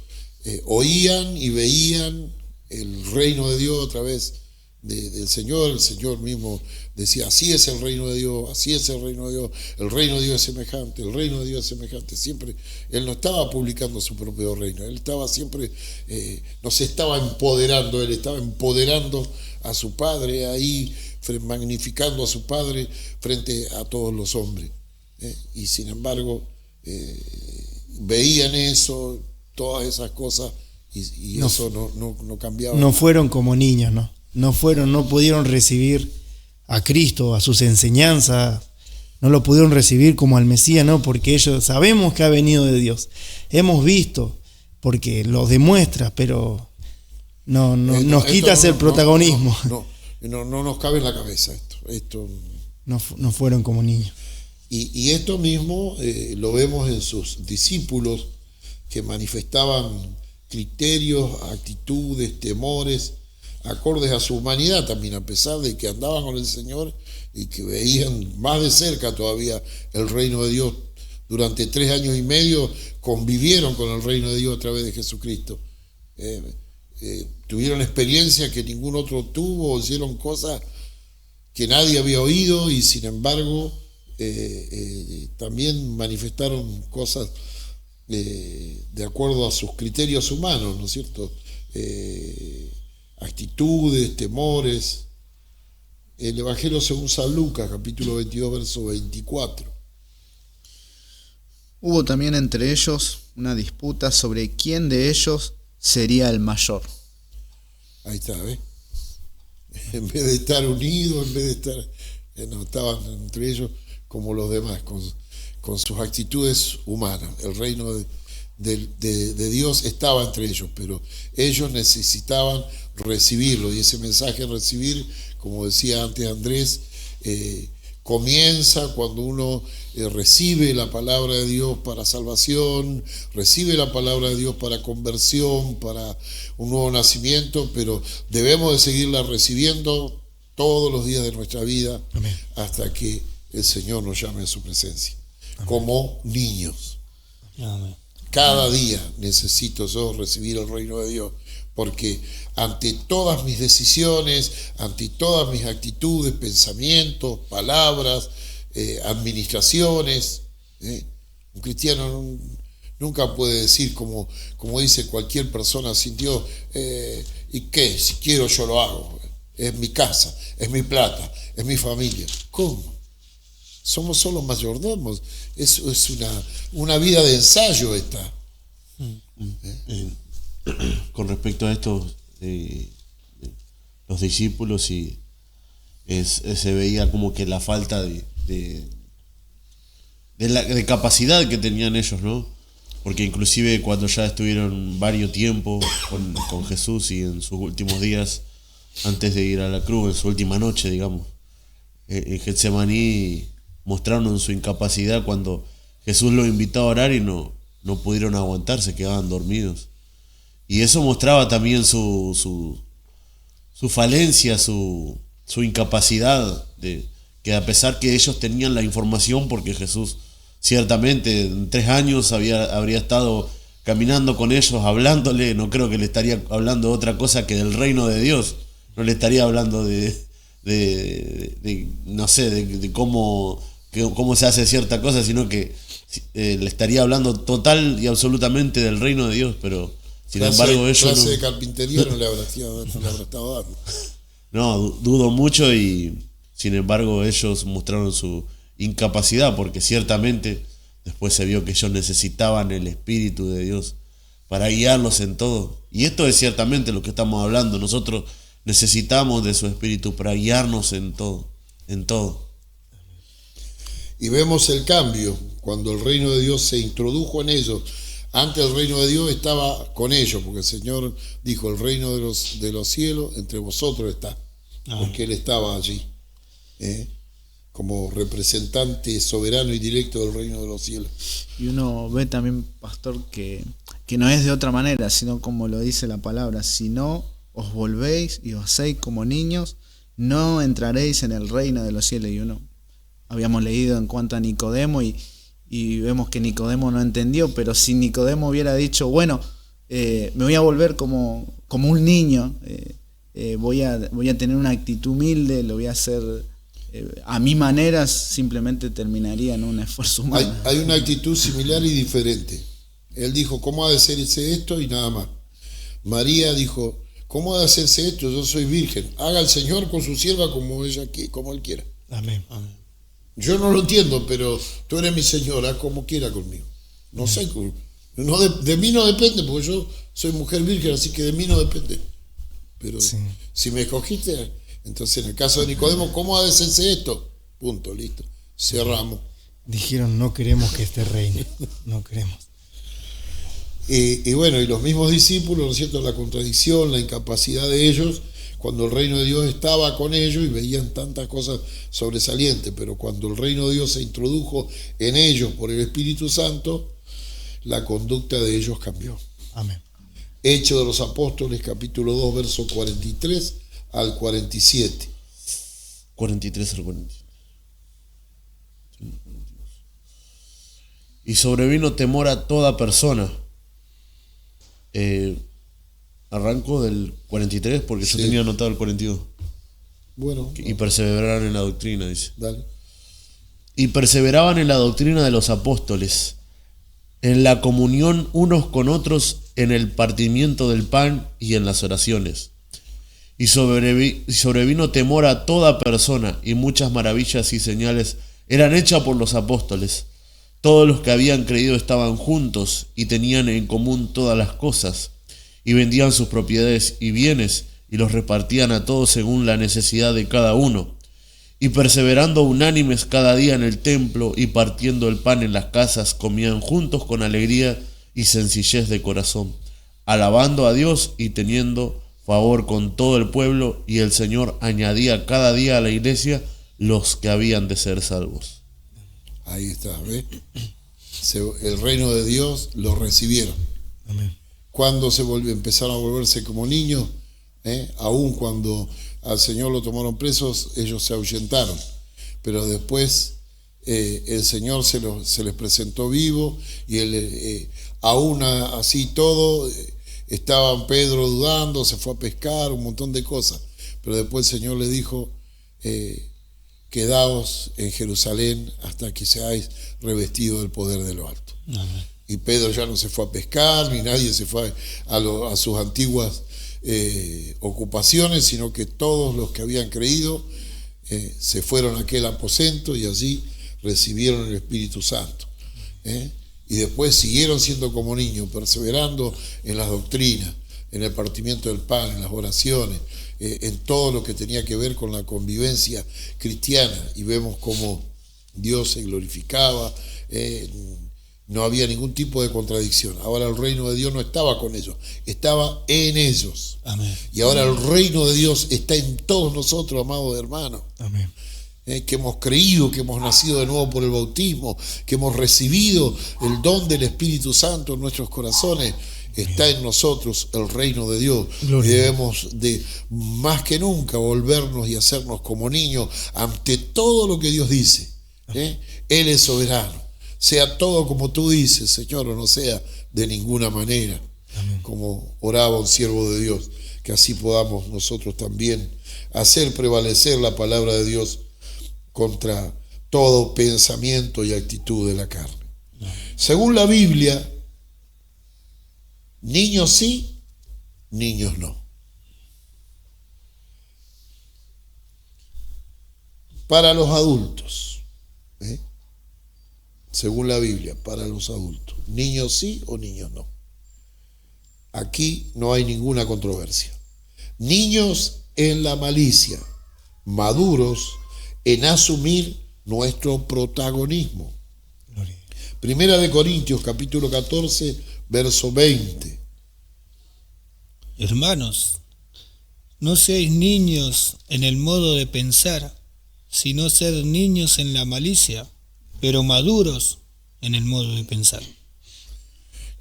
oían y veían el reino de Dios a través del Señor. El Señor mismo decía: así es el reino de Dios, así es el reino de Dios, el reino de Dios es semejante, el reino de Dios es semejante. Siempre él no estaba publicando su propio reino, él estaba siempre, no se estaba empoderando, él estaba empoderando a su Padre ahí, magnificando a su Padre frente a todos los hombres. Y sin embargo veían eso, todas esas cosas, y no, eso no cambiaba. No fueron como niños, no pudieron recibir a Cristo, a sus enseñanzas, no lo pudieron recibir como al Mesías, porque ellos sabemos que ha venido de Dios, hemos visto, porque lo demuestra, pero no nos quitas el protagonismo. No nos cabe en la cabeza esto. No fueron como niños. Y esto mismo lo vemos en sus discípulos, que manifestaban criterios, actitudes, temores, acordes a su humanidad también, a pesar de que andaban con el Señor y que veían más de cerca todavía el reino de Dios. Durante 3 años y medio convivieron con el reino de Dios a través de Jesucristo. Tuvieron experiencias que ningún otro tuvo, hicieron cosas que nadie había oído, y sin embargo también manifestaron cosas de acuerdo a sus criterios humanos, ¿no es cierto? Actitudes, temores. El Evangelio según San Lucas, capítulo 22, verso 24. Hubo también entre ellos una disputa sobre quién de ellos sería el mayor. Ahí está, ¿ves? En vez de estar unidos, en vez de estar, no estaban entre ellos como los demás, con sus actitudes humanas. El reino de Dios estaba entre ellos, pero ellos necesitaban recibirlo, y ese mensaje recibir, como decía antes Andrés, comienza cuando uno recibe la palabra de Dios para salvación, recibe la palabra de Dios para conversión, para un nuevo nacimiento, pero debemos de seguirla recibiendo todos los días de nuestra vida. Amén. Hasta que el Señor nos llame a su presencia. Amén. Como niños. Amén. Cada día necesito yo recibir el reino de Dios, porque ante todas mis decisiones, ante todas mis actitudes, pensamientos, palabras, administraciones, un cristiano nunca puede decir como dice cualquier persona sin Dios, ¿y qué? Si quiero yo lo hago, es mi casa, es mi plata, es mi familia. ¿Cómo? Somos solo mayordomos, es una vida de ensayo esta. Con respecto a esto, los discípulos se veía como que la falta de capacidad que tenían ellos, ¿no? Porque inclusive cuando ya estuvieron varios tiempos con Jesús y en sus últimos días, antes de ir a la cruz, en su última noche, digamos, en Getsemaní mostraron su incapacidad cuando Jesús los invitó a orar y no pudieron aguantar, se quedaban dormidos. Y eso mostraba también su falencia, su incapacidad, que a pesar que ellos tenían la información, porque Jesús ciertamente en 3 años habría estado caminando con ellos, hablándole, no creo que le estaría hablando de otra cosa que del reino de Dios, no le estaría hablando de cómo se hace cierta cosa, sino que le estaría hablando total y absolutamente del reino de Dios, pero sin embargo ellos clase de carpintería no le habrá estado dando. No, dudo mucho, y sin embargo ellos mostraron su incapacidad, porque ciertamente después se vio que ellos necesitaban el Espíritu de Dios para guiarlos en todo. Y esto es ciertamente lo que estamos hablando. Nosotros necesitamos de su Espíritu para guiarnos en todo, en todo. Y vemos el cambio cuando el reino de Dios se introdujo en ellos. Antes el reino de Dios estaba con ellos, porque el Señor dijo: el reino de los cielos entre vosotros está, porque Él estaba allí, como representante soberano y directo del reino de los cielos. Y uno ve también, pastor, que no es de otra manera, sino como lo dice la palabra: si no os volvéis y os hacéis como niños, no entraréis en el reino de los cielos. Y uno habíamos leído en cuanto a Nicodemo y vemos que Nicodemo no entendió, pero si Nicodemo hubiera dicho: bueno, me voy a volver como un niño, voy a tener una actitud humilde, lo voy a hacer a mi manera, simplemente terminaría en un esfuerzo humano. Hay una actitud similar y diferente. Él dijo: ¿cómo ha de hacerse esto? Y nada más. María dijo: ¿cómo ha de hacerse esto? Yo soy virgen. Haga el Señor con su sierva como Él quiera. Amén. Yo no lo entiendo, pero tú eres mi señora, como quiera conmigo. No sé, de mí no depende, porque yo soy mujer virgen, así que de mí no depende. Pero sí, si me escogiste, entonces en el caso de Nicodemo, ¿cómo ha de hacerse esto? Punto, listo. Cerramos. Dijeron: no queremos que este reine, no queremos. Y bueno, y los mismos discípulos, ¿no es cierto?, la contradicción, la incapacidad de ellos, cuando el reino de Dios estaba con ellos y veían tantas cosas sobresalientes, pero cuando el reino de Dios se introdujo en ellos por el Espíritu Santo, la conducta de ellos cambió. Amén. Hechos de los Apóstoles, capítulo 2, verso 43 al 47. 43 al 47. Y sobrevino temor a toda persona. Arranco del 43 porque yo tenía anotado el 42. Bueno. Y perseveraron en la doctrina, dice. Dale. Y perseveraban en la doctrina de los apóstoles, en la comunión unos con otros, en el partimiento del pan y en las oraciones. Y sobrevino temor a toda persona, y muchas maravillas y señales eran hechas por los apóstoles. Todos los que habían creído estaban juntos y tenían en común todas las cosas, y vendían sus propiedades y bienes, y los repartían a todos según la necesidad de cada uno. Y perseverando unánimes cada día en el templo y partiendo el pan en las casas, comían juntos con alegría y sencillez de corazón, alabando a Dios y teniendo favor con todo el pueblo, y el Señor añadía cada día a la iglesia los que habían de ser salvos. Ahí está, ¿ves? El reino de Dios lo recibieron. Amén. Cuando empezaron a volverse como niños, aún cuando al Señor lo tomaron presos, ellos se ahuyentaron. Pero después el Señor se les presentó vivo y aún así todo, estaban Pedro dudando, se fue a pescar, un montón de cosas. Pero después el Señor les dijo, quedaos en Jerusalén hasta que seáis revestidos del poder de lo alto. Amén. Y Pedro ya no se fue a pescar, ni nadie se fue a sus antiguas ocupaciones, sino que todos los que habían creído se fueron a aquel aposento y allí recibieron el Espíritu Santo. Y después siguieron siendo como niños, perseverando en las doctrinas, en el partimiento del pan, en las oraciones, en todo lo que tenía que ver con la convivencia cristiana. Y vemos cómo Dios se glorificaba, no había ningún tipo de contradicción. Ahora el reino de Dios no estaba con ellos, estaba en ellos. Amén. Y ahora el reino de Dios está en todos nosotros, amados hermanos. Amén. Que hemos creído, que hemos nacido de nuevo por el bautismo, que hemos recibido el don del Espíritu Santo en nuestros corazones. Está en nosotros el reino de Dios. Gloria. Y debemos de más que nunca volvernos y hacernos como niños ante todo lo que Dios dice. Él es soberano. Sea todo como tú dices, Señor, o no sea de ninguna manera. Amén. Como oraba un siervo de Dios, que así podamos nosotros también hacer prevalecer la palabra de Dios contra todo pensamiento y actitud de la carne. Según la Biblia, niños sí, niños no. Para los adultos, según la Biblia, para los adultos, niños sí o niños no. Aquí no hay ninguna controversia. Niños en la malicia, maduros en asumir nuestro protagonismo. Gloria. Primera de Corintios, capítulo 14, verso 20. Hermanos, no seáis niños en el modo de pensar, sino sed niños en la malicia, pero maduros en el modo de pensar.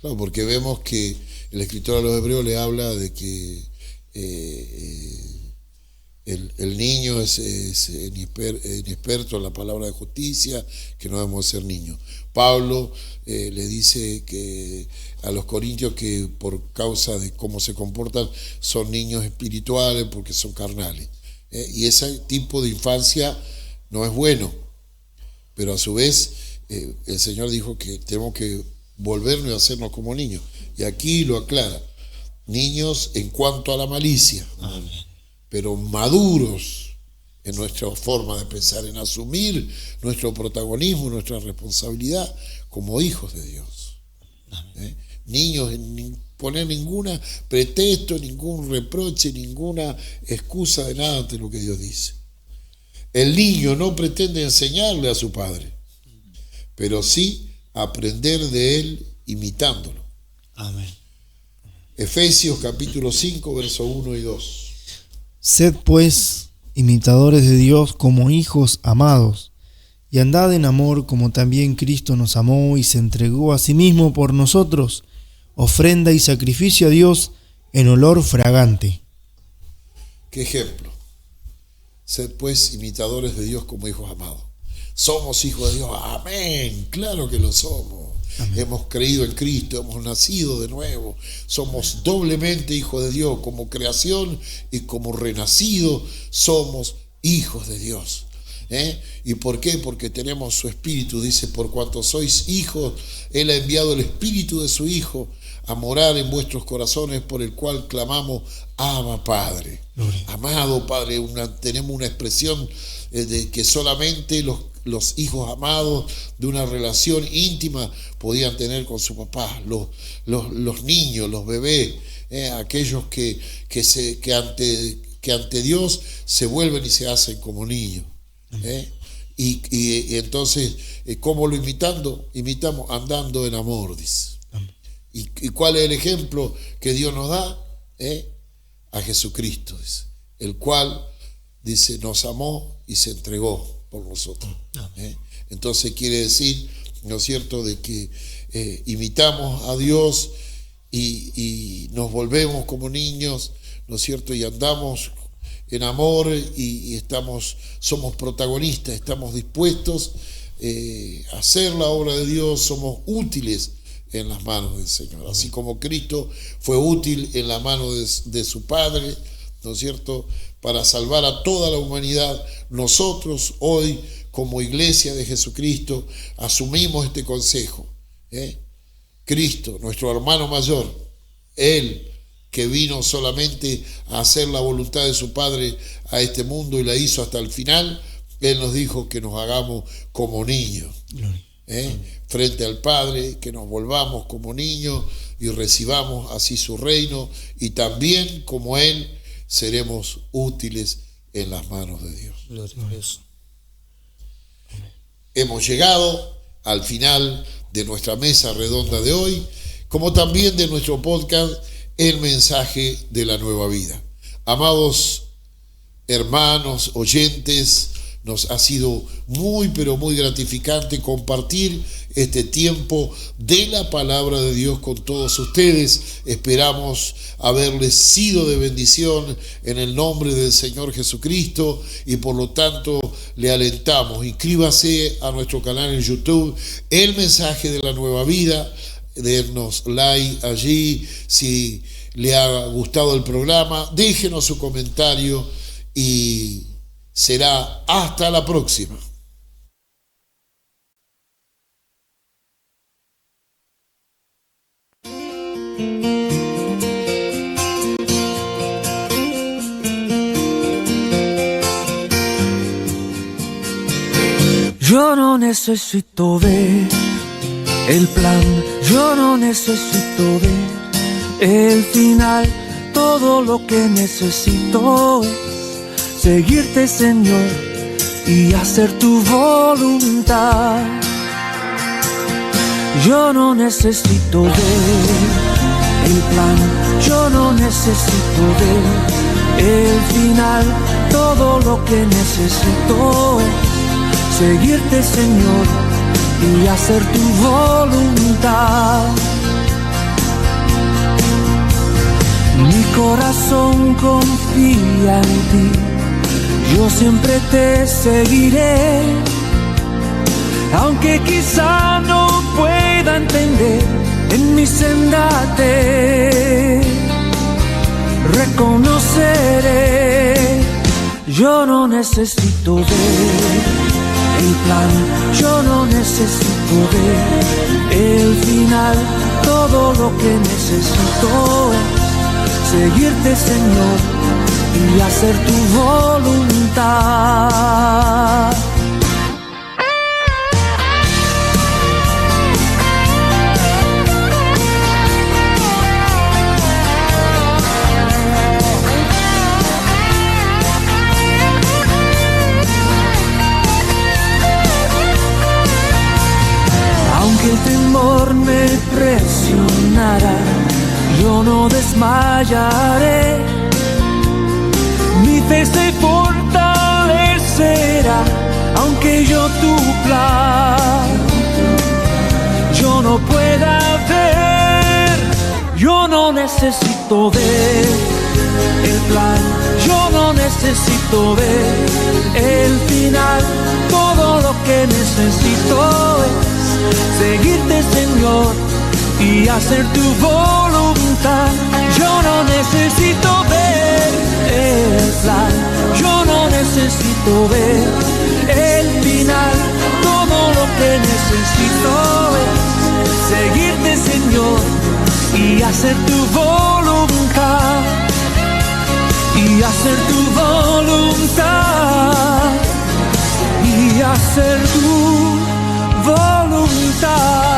Claro, porque vemos que el escritor a los Hebreos le habla de que el niño es inexperto en la palabra de justicia, que no debemos ser niños. Pablo le dice que a los corintios que por causa de cómo se comportan son niños espirituales porque son carnales. Y ese tipo de infancia no es bueno, pero a su vez el Señor dijo que tenemos que volvernos y hacernos como niños. Y aquí lo aclara: niños en cuanto a la malicia. Amén. Pero maduros en nuestra forma de pensar, en asumir nuestro protagonismo, nuestra responsabilidad como hijos de Dios. Niños en poner ningún pretexto, ningún reproche, ninguna excusa de nada ante lo que Dios dice. El niño no pretende enseñarle a su padre, pero sí aprender de él imitándolo. Amén. Efesios capítulo 5, versos 1 y 2. Sed pues imitadores de Dios como hijos amados, y andad en amor como también Cristo nos amó y se entregó a sí mismo por nosotros, ofrenda y sacrificio a Dios en olor fragante. ¿Qué ejemplo? Sed pues imitadores de Dios como hijos amados. Somos hijos de Dios, amén, claro que lo somos. Amén. Hemos creído en Cristo, hemos nacido de nuevo, somos doblemente hijos de Dios, como creación y como renacidos somos hijos de Dios. ¿Y por qué? Porque tenemos su Espíritu. Dice: por cuanto sois hijos, Él ha enviado el Espíritu de su Hijo a morar en vuestros corazones, por el cual clamamos: Abba, Padre. Gloria. Amado Padre. Tenemos una expresión de que solamente los hijos amados de una relación íntima podían tener con su papá, los niños, los bebés, aquellos que ante Dios se vuelven y se hacen como niños. Y entonces, ¿cómo lo imitamos? Andando en amor, dice. ¿Y cuál es el ejemplo que Dios nos da? A Jesucristo, dice, el cual dice, nos amó y se entregó por nosotros. Entonces quiere decir, ¿no es cierto?, de que imitamos a Dios y nos volvemos como niños, ¿no es cierto?, y andamos en amor y somos protagonistas, estamos dispuestos a hacer la obra de Dios, somos útiles en las manos del Señor. Así como Cristo fue útil en la mano de su Padre, ¿no es cierto?, para salvar a toda la humanidad, nosotros hoy, como Iglesia de Jesucristo, asumimos este consejo. Cristo, nuestro hermano mayor, Él que vino solamente a hacer la voluntad de su Padre a este mundo y la hizo hasta el final, Él nos dijo que nos hagamos como niños, frente al Padre, que nos volvamos como niños y recibamos así su reino, y también como Él seremos útiles en las manos de Dios. Gloria a Dios. Hemos llegado al final de nuestra mesa redonda de hoy, como también de nuestro podcast El Mensaje de la Nueva Vida. Amados hermanos, oyentes, nos ha sido muy, pero muy gratificante compartir este tiempo de la palabra de Dios con todos ustedes. Esperamos haberles sido de bendición en el nombre del Señor Jesucristo, y por lo tanto le alentamos, inscríbase a nuestro canal en YouTube, El Mensaje de la Nueva Vida, denos like allí. Si le ha gustado el programa, déjenos su comentario y será hasta la próxima. Yo no necesito ver el plan, yo no necesito ver el final. Todo lo que necesito es seguirte, Señor, y hacer tu voluntad. Yo no necesito ver el plan, yo no necesito ver el final. Todo lo que necesito es seguirte, Señor, y hacer tu voluntad. Mi corazón confía en ti, yo siempre te seguiré, aunque quizá no pueda entender, en mi senda te reconoceré. Yo no necesito ver el plan, yo no necesito ver el final. Todo lo que necesito es seguirte, Señor, y hacer tu voluntad. Aunque el temor me presionara, yo no desmayaré. Mi fe se fortalecerá, aunque yo tu plan yo no pueda ver. Yo no necesito ver el plan, yo no necesito ver el final. Todo lo que necesito es seguirte, Señor, y hacer tu voluntad. Yo no necesito ver el plan, yo no necesito ver el final. Todo lo que necesito es seguirte, Señor, y hacer tu voluntad, y hacer tu voluntad, y hacer tu voluntad.